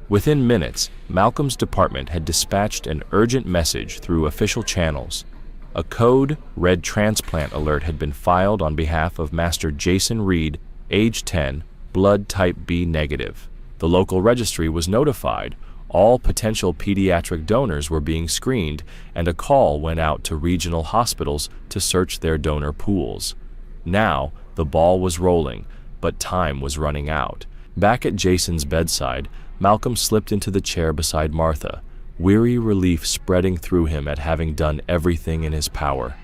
Within minutes, Malcolm's department had dispatched an urgent message through official channels. A code red transplant alert had been filed on behalf of Master Jason Reed, age 10, blood type B negative. The local registry was notified. All potential pediatric donors were being screened, and a call went out to regional hospitals to search their donor pools. Now, the ball was rolling, but time was running out. Back at Jason's bedside, Malcolm slipped into the chair beside Martha, weary relief spreading through him at having done everything in his power.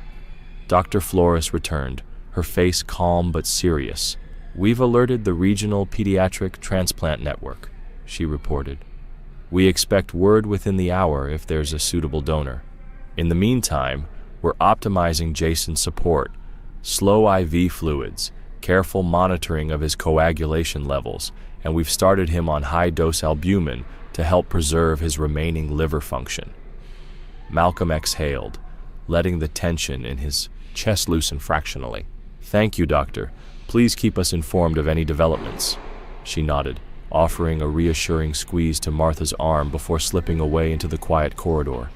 Dr. Flores returned, her face calm but serious. "We've alerted the Regional Pediatric Transplant Network," she reported. "We expect word within the hour if there's a suitable donor. In the meantime, we're optimizing Jason's support, slow IV fluids, careful monitoring of his coagulation levels, and we've started him on high-dose albumin to help preserve his remaining liver function." Malcolm exhaled, letting the tension in his chest loosen fractionally. "Thank you, Doctor. Please keep us informed of any developments." She nodded, offering a reassuring squeeze to Martha's arm before slipping away into the quiet corridor.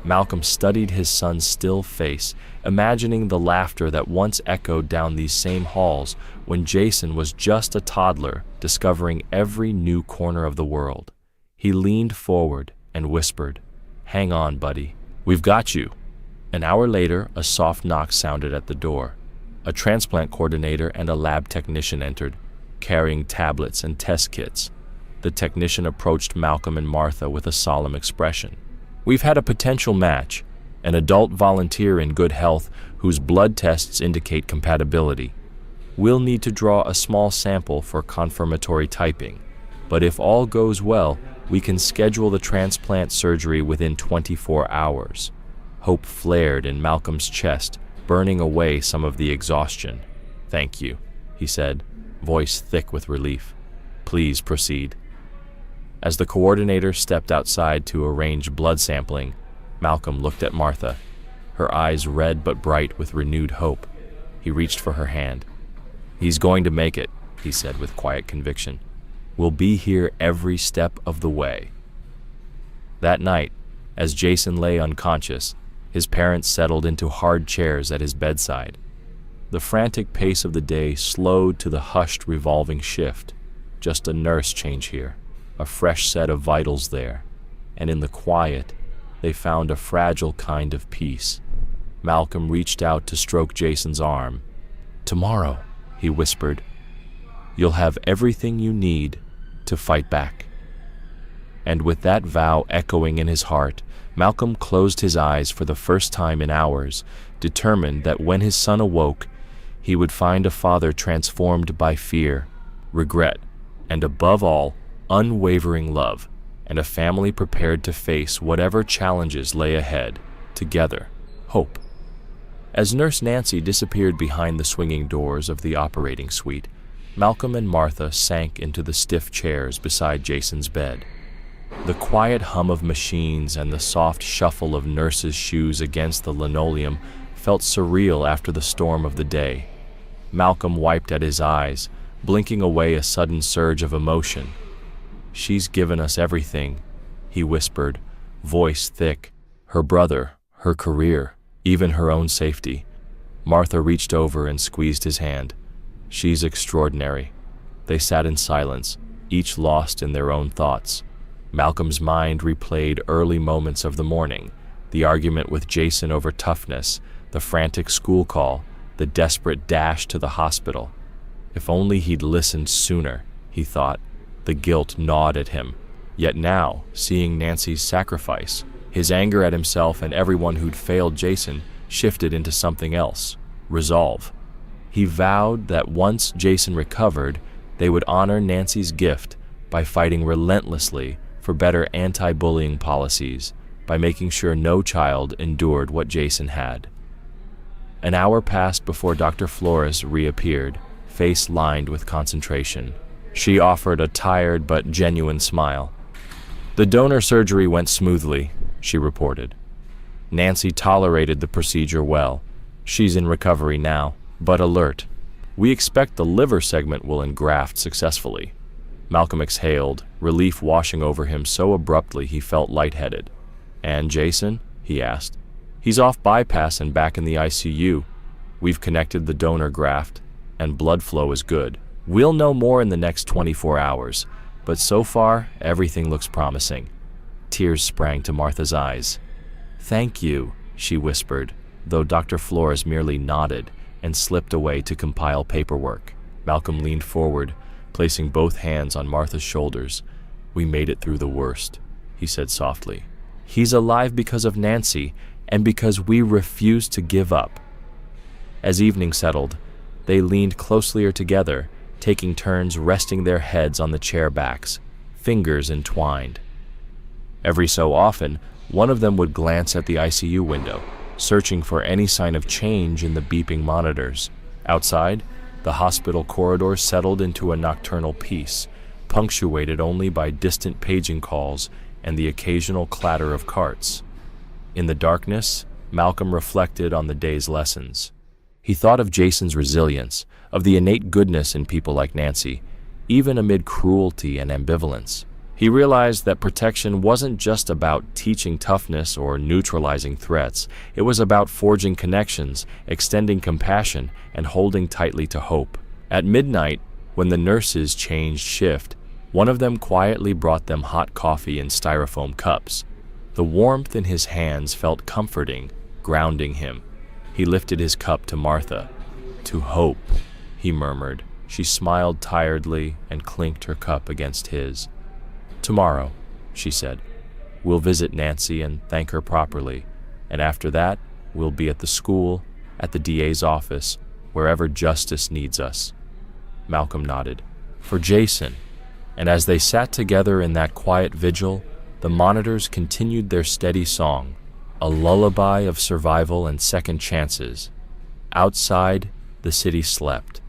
Malcolm studied his son's still face, imagining the laughter that once echoed down these same halls when Jason was just a toddler discovering every new corner of the world. He leaned forward and whispered, "Hang on, buddy. We've got you." An hour later, a soft knock sounded at the door. A transplant coordinator and a lab technician entered, carrying tablets and test kits. The technician approached Malcolm and Martha with a solemn expression. "We've had a potential match, an adult volunteer in good health whose blood tests indicate compatibility. We'll need to draw a small sample for confirmatory typing, but if all goes well, we can schedule the transplant surgery within 24 hours. Hope flared in Malcolm's chest, burning away some of the exhaustion. "Thank you," he said, voice thick with relief. "Please proceed." As the coordinator stepped outside to arrange blood sampling, Malcolm looked at Martha, her eyes red but bright with renewed hope. He reached for her hand. "He's going to make it," he said with quiet conviction. "We'll be here every step of the way." That night, as Jason lay unconscious, his parents settled into hard chairs at his bedside. The frantic pace of the day slowed to the hushed revolving shift. Just a nurse change here, a fresh set of vitals there, and in the quiet, they found a fragile kind of peace. Malcolm reached out to stroke Jason's arm. "Tomorrow," he whispered, "you'll have everything you need to fight back." And with that vow echoing in his heart, Malcolm closed his eyes for the first time in hours, determined that when his son awoke, he would find a father transformed by fear, regret, and above all, unwavering love, and a family prepared to face whatever challenges lay ahead, together, hope. As Nurse Nancy disappeared behind the swinging doors of the operating suite, Malcolm and Martha sank into the stiff chairs beside Jason's bed. The quiet hum of machines and the soft shuffle of nurses' shoes against the linoleum felt surreal after the storm of the day. Malcolm wiped at his eyes, blinking away a sudden surge of emotion. "She's given us everything," he whispered, voice thick. "Her brother, her career, even her own safety." Martha reached over and squeezed his hand. "She's extraordinary." They sat in silence, each lost in their own thoughts. Malcolm's mind replayed early moments of the morning, the argument with Jason over toughness, the frantic school call, the desperate dash to the hospital. If only he'd listened sooner, he thought. The guilt gnawed at him. Yet now, seeing Nancy's sacrifice, his anger at himself and everyone who'd failed Jason shifted into something else, resolve. He vowed that once Jason recovered, they would honor Nancy's gift by fighting relentlessly for better anti-bullying policies, by making sure no child endured what Jason had. An hour passed before Dr. Flores reappeared, face lined with concentration. She offered a tired but genuine smile. The donor surgery went smoothly, she reported. Nancy tolerated the procedure well. She's in recovery now, but alert. We expect the liver segment will engraft successfully. Malcolm exhaled, relief washing over him so abruptly he felt lightheaded. And Jason? He asked. He's off bypass and back in the ICU. We've connected the donor graft, and blood flow is good. We'll know more in the next 24 hours, but so far, everything looks promising. Tears sprang to Martha's eyes. Thank you, she whispered, though Dr. Flores merely nodded and slipped away to compile paperwork. Malcolm leaned forward, placing both hands on Martha's shoulders. We made it through the worst, he said softly. He's alive because of Nancy, and because we refused to give up. As evening settled, they leaned closelier together, taking turns resting their heads on the chair backs, fingers entwined. Every so often, one of them would glance at the ICU window, searching for any sign of change in the beeping monitors. Outside, the hospital corridor settled into a nocturnal peace, punctuated only by distant paging calls and the occasional clatter of carts. In the darkness, Malcolm reflected on the day's lessons. He thought of Jason's resilience, of the innate goodness in people like Nancy, even amid cruelty and ambivalence. He realized that protection wasn't just about teaching toughness or neutralizing threats. It was about forging connections, extending compassion, and holding tightly to hope. At midnight, when the nurses changed shift, one of them quietly brought them hot coffee in styrofoam cups. The warmth in his hands felt comforting, grounding him. He lifted his cup to Martha. To hope, he murmured. She smiled tiredly and clinked her cup against his. Tomorrow, she said, we'll visit Nancy and thank her properly, and after that, we'll be at the school, at the DA's office, wherever justice needs us. Malcolm nodded. For Jason. And as they sat together in that quiet vigil, the monitors continued their steady song, a lullaby of survival and second chances. Outside, the city slept.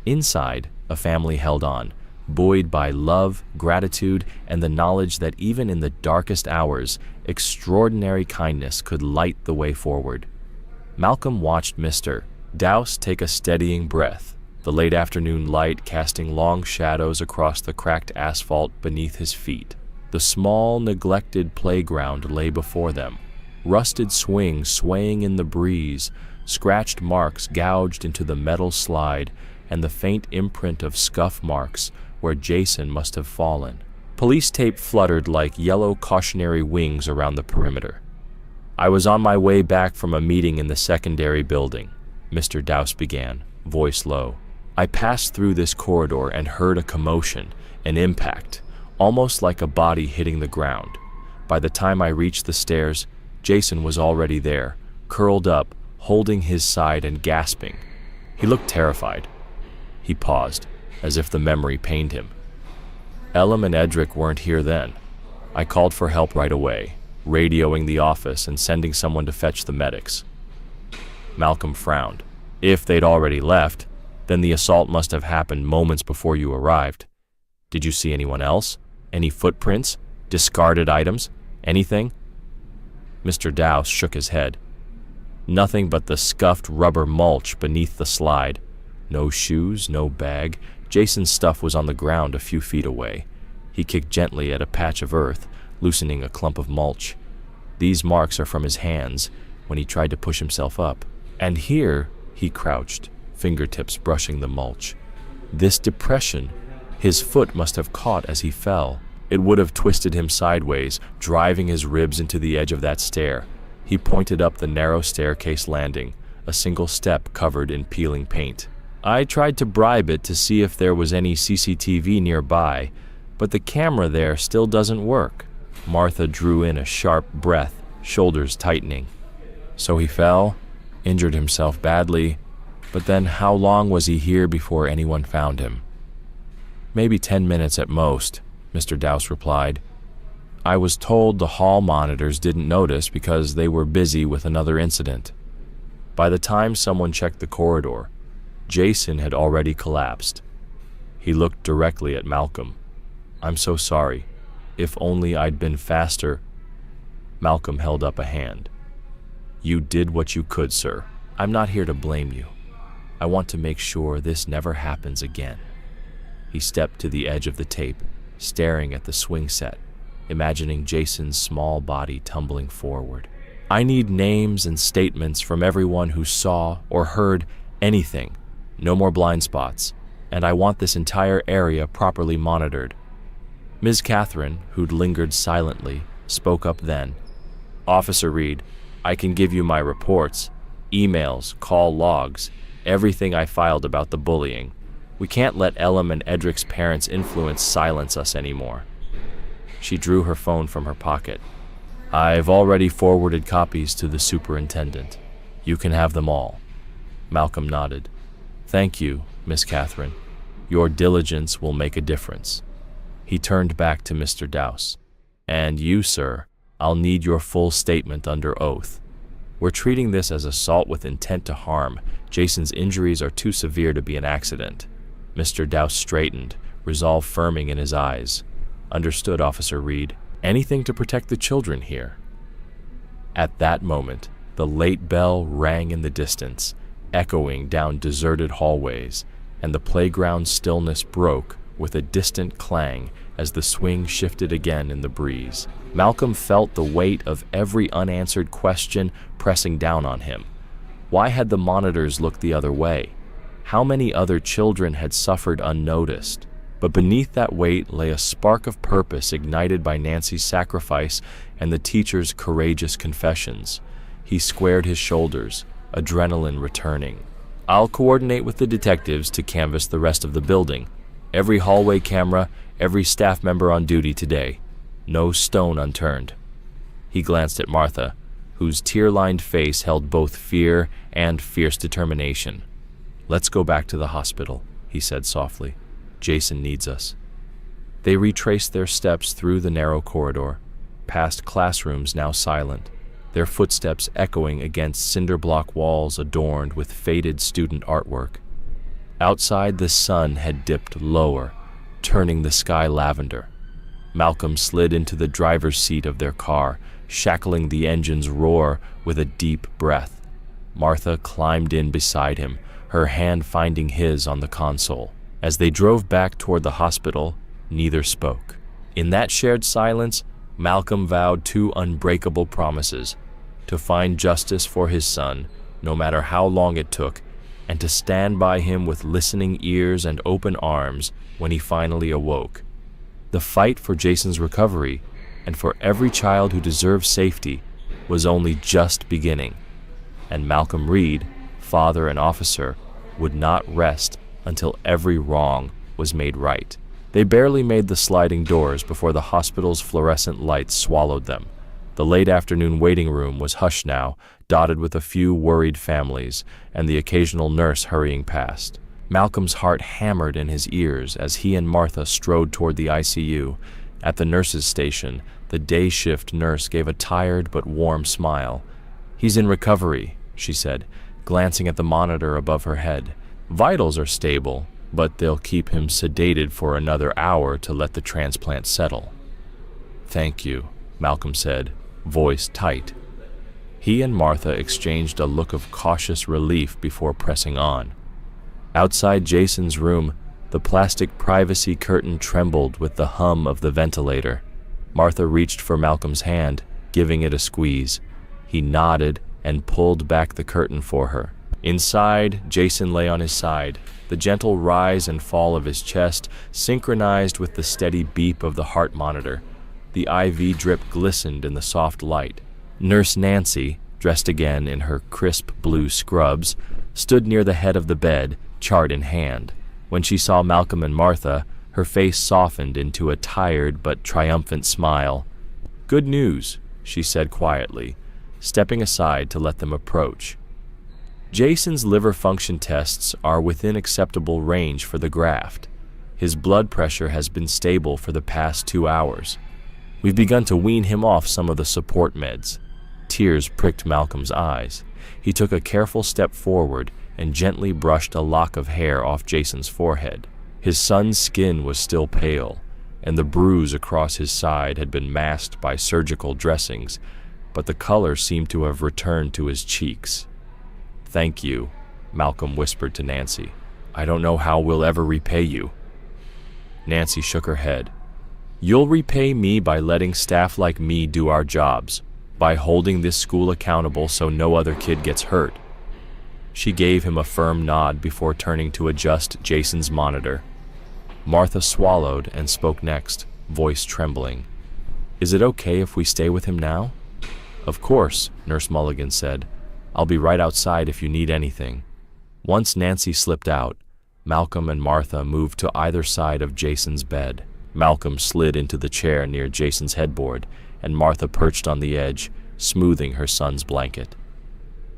Inside, a family held on, buoyed by love, gratitude, and the knowledge that even in the darkest hours, extraordinary kindness could light the way forward. Malcolm watched Mr. Dowse take a steadying breath, the late afternoon light casting long shadows across the cracked asphalt beneath his feet. The small, neglected playground lay before them, rusted swings swaying in the breeze, scratched marks gouged into the metal slide, and the faint imprint of scuff marks where Jason must have fallen. Police tape fluttered like yellow cautionary wings around the perimeter. I was on my way back from a meeting in the secondary building, Mr. Dowse began, voice low. I passed through this corridor and heard a commotion, an impact, almost like a body hitting the ground. By the time I reached the stairs, Jason was already there, curled up, holding his side and gasping. He looked terrified. He paused, as if the memory pained him. Elam and Edric weren't here then. I called for help right away, radioing the office and sending someone to fetch the medics. Malcolm frowned. If they'd already left, then the assault must have happened moments before you arrived. Did you see anyone else? Any footprints? Discarded items? Anything? Mr. Dowse shook his head. Nothing but the scuffed rubber mulch beneath the slide. No shoes, no bag. Jason's stuff was on the ground a few feet away. He kicked gently at a patch of earth, loosening a clump of mulch. These marks are from his hands when he tried to push himself up. And here he crouched, fingertips brushing the mulch. This depression, his foot must have caught as he fell. It would have twisted him sideways, driving his ribs into the edge of that stair. He pointed up the narrow staircase landing, a single step covered in peeling paint. I tried to bribe it to see if there was any CCTV nearby, but the camera there still doesn't work. Martha drew in a sharp breath, shoulders tightening. So he fell, injured himself badly, but then how long was he here before anyone found him? Maybe 10 minutes at most, Mr. Dowse replied. I was told the hall monitors didn't notice because they were busy with another incident. By the time someone checked the corridor, Jason had already collapsed. He looked directly at Malcolm. I'm so sorry. If only I'd been faster. Malcolm held up a hand. You did what you could, sir. I'm not here to blame you. I want to make sure this never happens again. He stepped to the edge of the tape, staring at the swing set, imagining Jason's small body tumbling forward. I need names and statements from everyone who saw or heard anything. No more blind spots, and I want this entire area properly monitored. Ms. Catherine, who'd lingered silently, spoke up then. Officer Reed, I can give you my reports, emails, call logs, everything I filed about the bullying. We can't let Elam and Edric's parents' influence silence us anymore. She drew her phone from her pocket. I've already forwarded copies to the superintendent. You can have them all. Malcolm nodded. Thank you, Miss Catherine. Your diligence will make a difference. He turned back to Mr. Dowse. And you, sir, I'll need your full statement under oath. We're treating this as assault with intent to harm. Jason's injuries are too severe to be an accident. Mr. Dowse straightened, resolve firming in his eyes. Understood, Officer Reed. Anything to protect the children here. At that moment, the late bell rang in the distance, echoing down deserted hallways, and the playground stillness broke with a distant clang as the swing shifted again in the breeze. Malcolm felt the weight of every unanswered question pressing down on him. Why had the monitors looked the other way? How many other children had suffered unnoticed? But beneath that weight lay a spark of purpose ignited by Nancy's sacrifice and the teacher's courageous confessions. He squared his shoulders, adrenaline returning. I'll coordinate with the detectives to canvass the rest of the building. Every hallway camera, every staff member on duty today. No stone unturned. He glanced at Martha, whose tear-lined face held both fear and fierce determination. Let's go back to the hospital, he said softly. Jason needs us. They retraced their steps through the narrow corridor, past classrooms now silent, their footsteps echoing against cinder block walls adorned with faded student artwork. Outside, the sun had dipped lower, turning the sky lavender. Malcolm slid into the driver's seat of their car, shackling the engine's roar with a deep breath. Martha climbed in beside him, her hand finding his on the console. As they drove back toward the hospital, neither spoke. In that shared silence, Malcolm vowed two unbreakable promises: to find justice for his son, no matter how long it took, and to stand by him with listening ears and open arms when he finally awoke. The fight for Jason's recovery, and for every child who deserves safety, was only just beginning. And Malcolm Reed, father and officer, would not rest until every wrong was made right. They barely made the sliding doors before the hospital's fluorescent lights swallowed them. The late afternoon waiting room was hushed now, dotted with a few worried families and the occasional nurse hurrying past. Malcolm's heart hammered in his ears as he and Martha strode toward the ICU. At the nurse's station, the day shift nurse gave a tired but warm smile. He's in recovery, she said, glancing at the monitor above her head. Vitals are stable, but they'll keep him sedated for another hour to let the transplant settle. Thank you, Malcolm said, voice tight. He and Martha exchanged a look of cautious relief before pressing on. Outside Jason's room, the plastic privacy curtain trembled with the hum of the ventilator. Martha reached for Malcolm's hand, giving it a squeeze. He nodded and pulled back the curtain for her. Inside, Jason lay on his side, the gentle rise and fall of his chest synchronized with the steady beep of the heart monitor. The IV drip glistened in the soft light. Nurse Nancy, dressed again in her crisp blue scrubs, stood near the head of the bed, chart in hand. When she saw Malcolm and Martha, her face softened into a tired but triumphant smile. Good news, she said quietly, stepping aside to let them approach. Jason's liver function tests are within acceptable range for the graft. His blood pressure has been stable for the past 2 hours. We've begun to wean him off some of the support meds. Tears pricked Malcolm's eyes. He took a careful step forward and gently brushed a lock of hair off Jason's forehead. His son's skin was still pale, and the bruise across his side had been masked by surgical dressings, but the color seemed to have returned to his cheeks. "Thank you," Malcolm whispered to Nancy. "I don't know how we'll ever repay you." Nancy shook her head. "You'll repay me by letting staff like me do our jobs, by holding this school accountable so no other kid gets hurt." She gave him a firm nod before turning to adjust Jason's monitor. Martha swallowed and spoke next, voice trembling. "Is it okay if we stay with him now?" "Of course," Nurse Mulligan said. "I'll be right outside if you need anything." Once Nancy slipped out, Malcolm and Martha moved to either side of Jason's bed. Malcolm slid into the chair near Jason's headboard, and Martha perched on the edge, smoothing her son's blanket.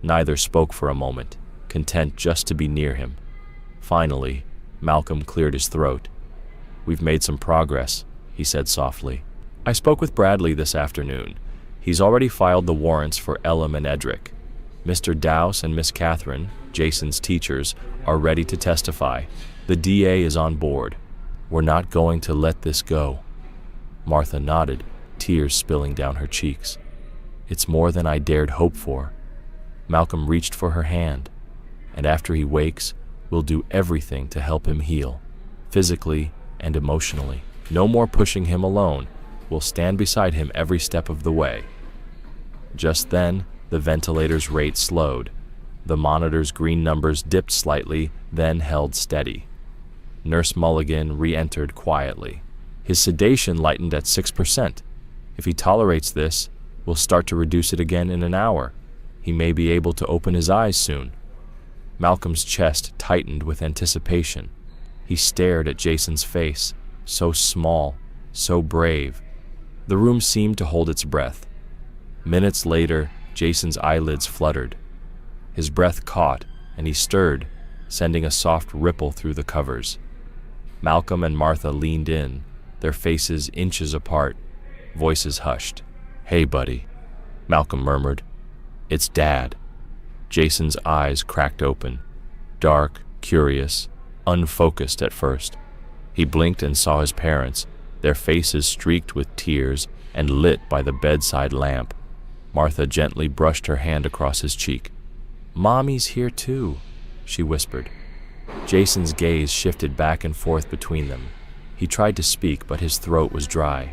Neither spoke for a moment, content just to be near him. Finally, Malcolm cleared his throat. "We've made some progress," he said softly. "I spoke with Bradley this afternoon. He's already filed the warrants for Elam and Edric. Mr. Dowse and Miss Catherine, Jason's teachers, are ready to testify. The DA is on board. We're not going to let this go." Martha nodded, tears spilling down her cheeks. "It's more than I dared hope for." Malcolm reached for her hand. "And after he wakes, we'll do everything to help him heal, physically and emotionally. No more pushing him alone. We'll stand beside him every step of the way." Just then, the ventilator's rate slowed. The monitor's green numbers dipped slightly, then held steady. Nurse Mulligan re-entered quietly. "His sedation lightened at 6%. If he tolerates this, we'll start to reduce it again in an hour. He may be able to open his eyes soon." Malcolm's chest tightened with anticipation. He stared at Jason's face, so small, so brave. The room seemed to hold its breath. Minutes later, Jason's eyelids fluttered. His breath caught, and he stirred, sending a soft ripple through the covers. Malcolm and Martha leaned in, their faces inches apart, voices hushed. "Hey, buddy," Malcolm murmured. "It's Dad." Jason's eyes cracked open, dark, curious, unfocused at first. He blinked and saw his parents, their faces streaked with tears and lit by the bedside lamp. Martha gently brushed her hand across his cheek. "Mommy's here too," she whispered. Jason's gaze shifted back and forth between them. He tried to speak, but his throat was dry.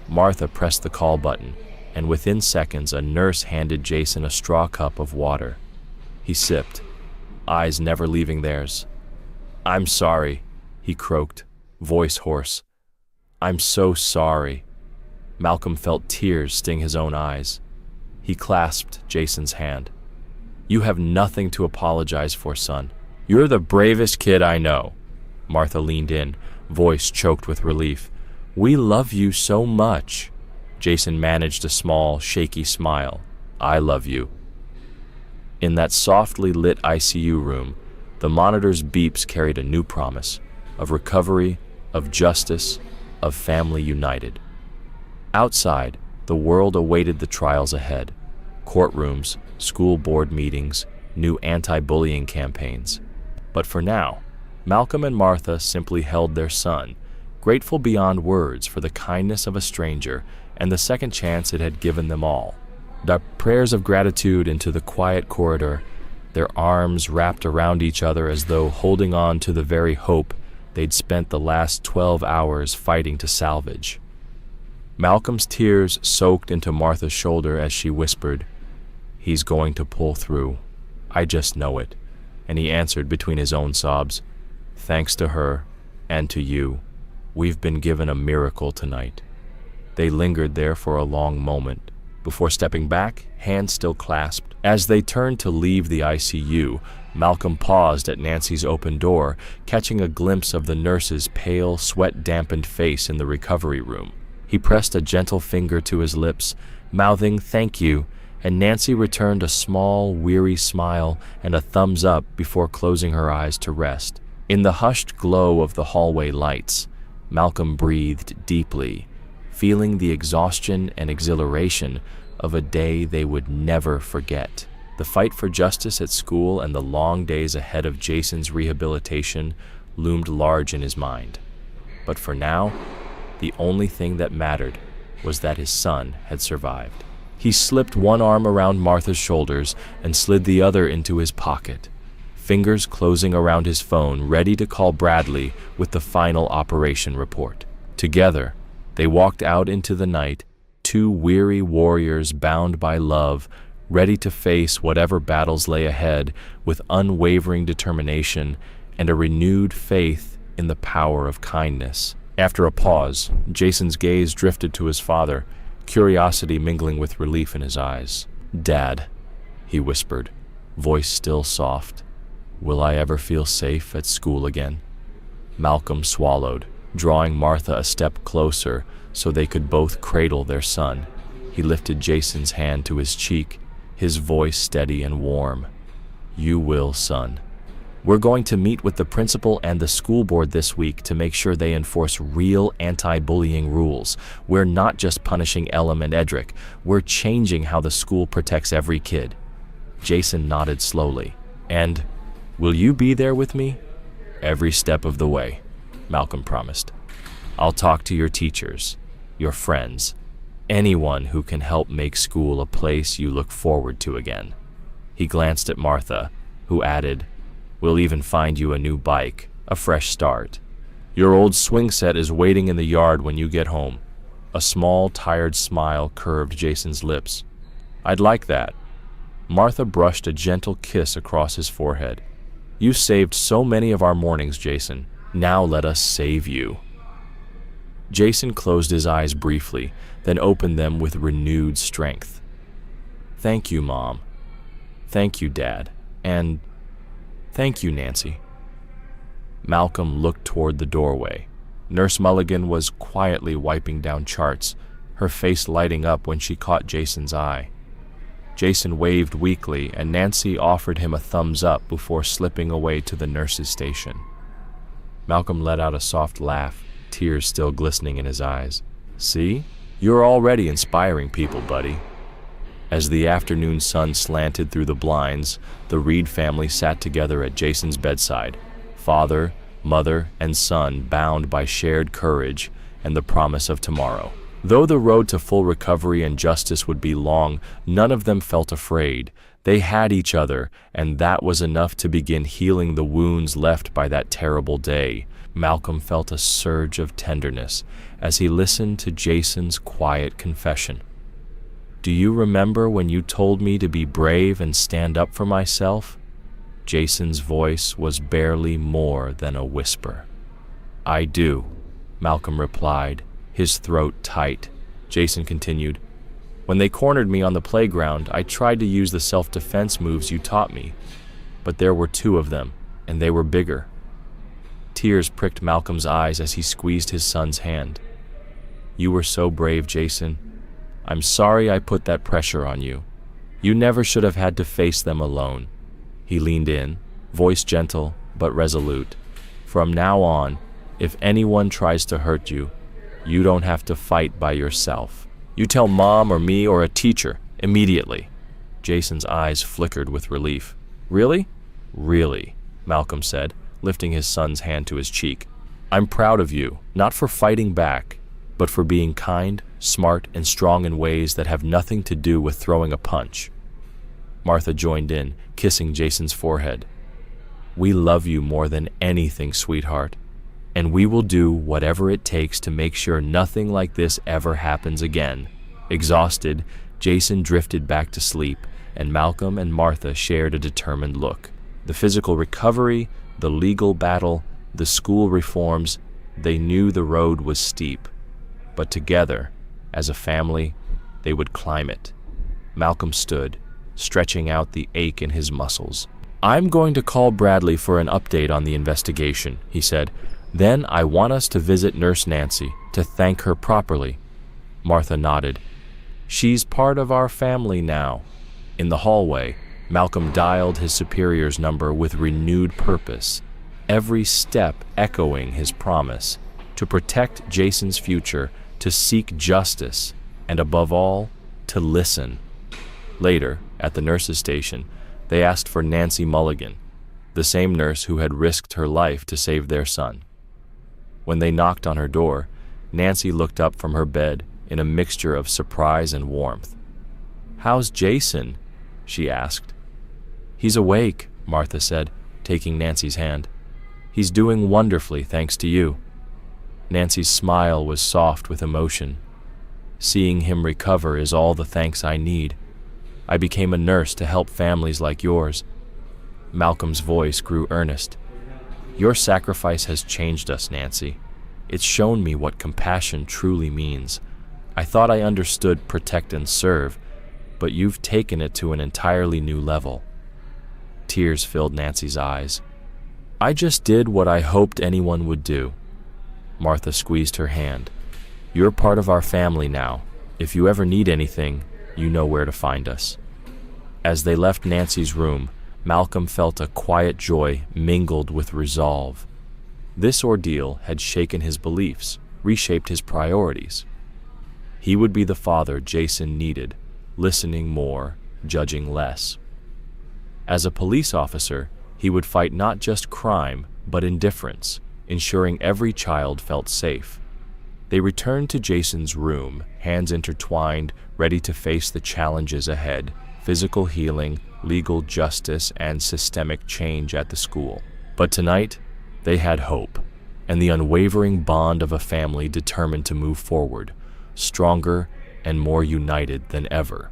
Martha pressed the call button, and within seconds a nurse handed Jason a straw cup of water. He sipped, eyes never leaving theirs. "I'm sorry," he croaked, voice hoarse. "I'm so sorry." Malcolm felt tears sting his own eyes. He clasped Jason's hand. "You have nothing to apologize for, son. You're the bravest kid I know." Martha leaned in, voice choked with relief. "We love you so much." Jason managed a small, shaky smile. "I love you." In that softly lit ICU room, the monitor's beeps carried a new promise of recovery, of justice, of family united. Outside, the world awaited the trials ahead. Courtrooms, school board meetings, new anti-bullying campaigns. But for now, Malcolm and Martha simply held their son, grateful beyond words for the kindness of a stranger and the second chance it had given them all. Their prayers of gratitude into the quiet corridor, their arms wrapped around each other as though holding on to the very hope they'd spent the last 12 hours fighting to salvage. Malcolm's tears soaked into Martha's shoulder as she whispered, "He's going to pull through. I just know it." And he answered between his own sobs, "Thanks to her and to you, we've been given a miracle tonight." They lingered there for a long moment. Before stepping back, hands still clasped. As they turned to leave the ICU, Malcolm paused at Nancy's open door, catching a glimpse of the nurse's pale, sweat-dampened face in the recovery room. He pressed a gentle finger to his lips, mouthing "thank you," and Nancy returned a small, weary smile and a thumbs up before closing her eyes to rest. In the hushed glow of the hallway lights, Malcolm breathed deeply, feeling the exhaustion and exhilaration of a day they would never forget. The fight for justice at school and the long days ahead of Jason's rehabilitation loomed large in his mind. But for now, The only thing that mattered was that his son had survived. He slipped one arm around Martha's shoulders and slid the other into his pocket, fingers closing around his phone, ready to call Bradley with the final operation report. Together, they walked out into the night, two weary warriors bound by love, ready to face whatever battles lay ahead with unwavering determination and a renewed faith in the power of kindness. After a pause, Jason's gaze drifted to his father, curiosity mingling with relief in his eyes. "Dad," he whispered, voice still soft, "will I ever feel safe at school again?" Malcolm swallowed, drawing Martha a step closer so they could both cradle their son. He lifted Jason's hand to his cheek, his voice steady and warm. "You will, son. We're going to meet with the principal and the school board this week to make sure they enforce real anti-bullying rules. We're not just punishing Elam and Edric. We're changing how the school protects every kid." Jason nodded slowly. "And will you be there with me?" "Every step of the way," Malcolm promised. "I'll talk to your teachers, your friends, anyone who can help make school a place you look forward to again." He glanced at Martha, who added, "We'll even find you a new bike, a fresh start. Your old swing set is waiting in the yard when you get home." A small, tired smile curved Jason's lips. "I'd like that." Martha brushed a gentle kiss across his forehead. "You saved so many of our mornings, Jason. Now let us save you." Jason closed his eyes briefly, then opened them with renewed strength. "Thank you, Mom. Thank you, Dad. And thank you, Nancy." Malcolm looked toward the doorway. Nurse Mulligan was quietly wiping down charts, her face lighting up when she caught Jason's eye. Jason waved weakly, and Nancy offered him a thumbs up before slipping away to the nurse's station. Malcolm let out a soft laugh, tears still glistening in his eyes. "See? You're already inspiring people, buddy." As the afternoon sun slanted through the blinds, the Reed family sat together at Jason's bedside, father, mother, and son bound by shared courage and the promise of tomorrow. Though the road to full recovery and justice would be long, none of them felt afraid. They had each other, and that was enough to begin healing the wounds left by that terrible day. Malcolm felt a surge of tenderness as he listened to Jason's quiet confession. "Do you remember when you told me to be brave and stand up for myself?" Jason's voice was barely more than a whisper. "I do," Malcolm replied, his throat tight. Jason continued, "When they cornered me on the playground, I tried to use the self-defense moves you taught me, but there were two of them, and they were bigger." Tears pricked Malcolm's eyes as he squeezed his son's hand. "You were so brave, Jason. I'm sorry I put that pressure on you. You never should have had to face them alone." He leaned in, voice gentle but resolute. "From now on, if anyone tries to hurt you, you don't have to fight by yourself. You tell Mom or me or a teacher, immediately." Jason's eyes flickered with relief. "Really?" "Really," Malcolm said, lifting his son's hand to his cheek. "I'm proud of you, not for fighting back, but for being kind, smart, and strong in ways that have nothing to do with throwing a punch." Martha joined in, kissing Jason's forehead. "We love you more than anything, sweetheart, and we will do whatever it takes to make sure nothing like this ever happens again." Exhausted, Jason drifted back to sleep, and Malcolm and Martha shared a determined look. The physical recovery, the legal battle, the school reforms, they knew the road was steep, but together, as a family, they would climb it. Malcolm stood, stretching out the ache in his muscles. "I'm going to call Bradley for an update on the investigation," he said. "Then I want us to visit Nurse Nancy to thank her properly." Martha nodded. "She's part of our family now." In the hallway, Malcolm dialed his superior's number with renewed purpose, every step echoing his promise to protect Jason's future, to seek justice, and above all, to listen. Later, at the nurse's station, they asked for Nancy Mulligan, the same nurse who had risked her life to save their son. When they knocked on her door, Nancy looked up from her bed in a mixture of surprise and warmth. "How's Jason?" she asked. "He's awake," Martha said, taking Nancy's hand. "He's doing wonderfully thanks to you." Nancy's smile was soft with emotion. "Seeing him recover is all the thanks I need. I became a nurse to help families like yours." Malcolm's voice grew earnest. "Your sacrifice has changed us, Nancy. It's shown me what compassion truly means. I thought I understood protect and serve, but you've taken it to an entirely new level." Tears filled Nancy's eyes. "I just did what I hoped anyone would do." Martha squeezed her hand. "You're part of our family now. If you ever need anything, you know where to find us." As they left Nancy's room, Malcolm felt a quiet joy mingled with resolve. This ordeal had shaken his beliefs, reshaped his priorities. He would be the father Jason needed, listening more, judging less. As a police officer, he would fight not just crime, but indifference, ensuring every child felt safe. They returned to Jason's room, hands intertwined, ready to face the challenges ahead: physical healing, legal justice, and systemic change at the school. But tonight, they had hope, and the unwavering bond of a family determined to move forward, stronger and more united than ever.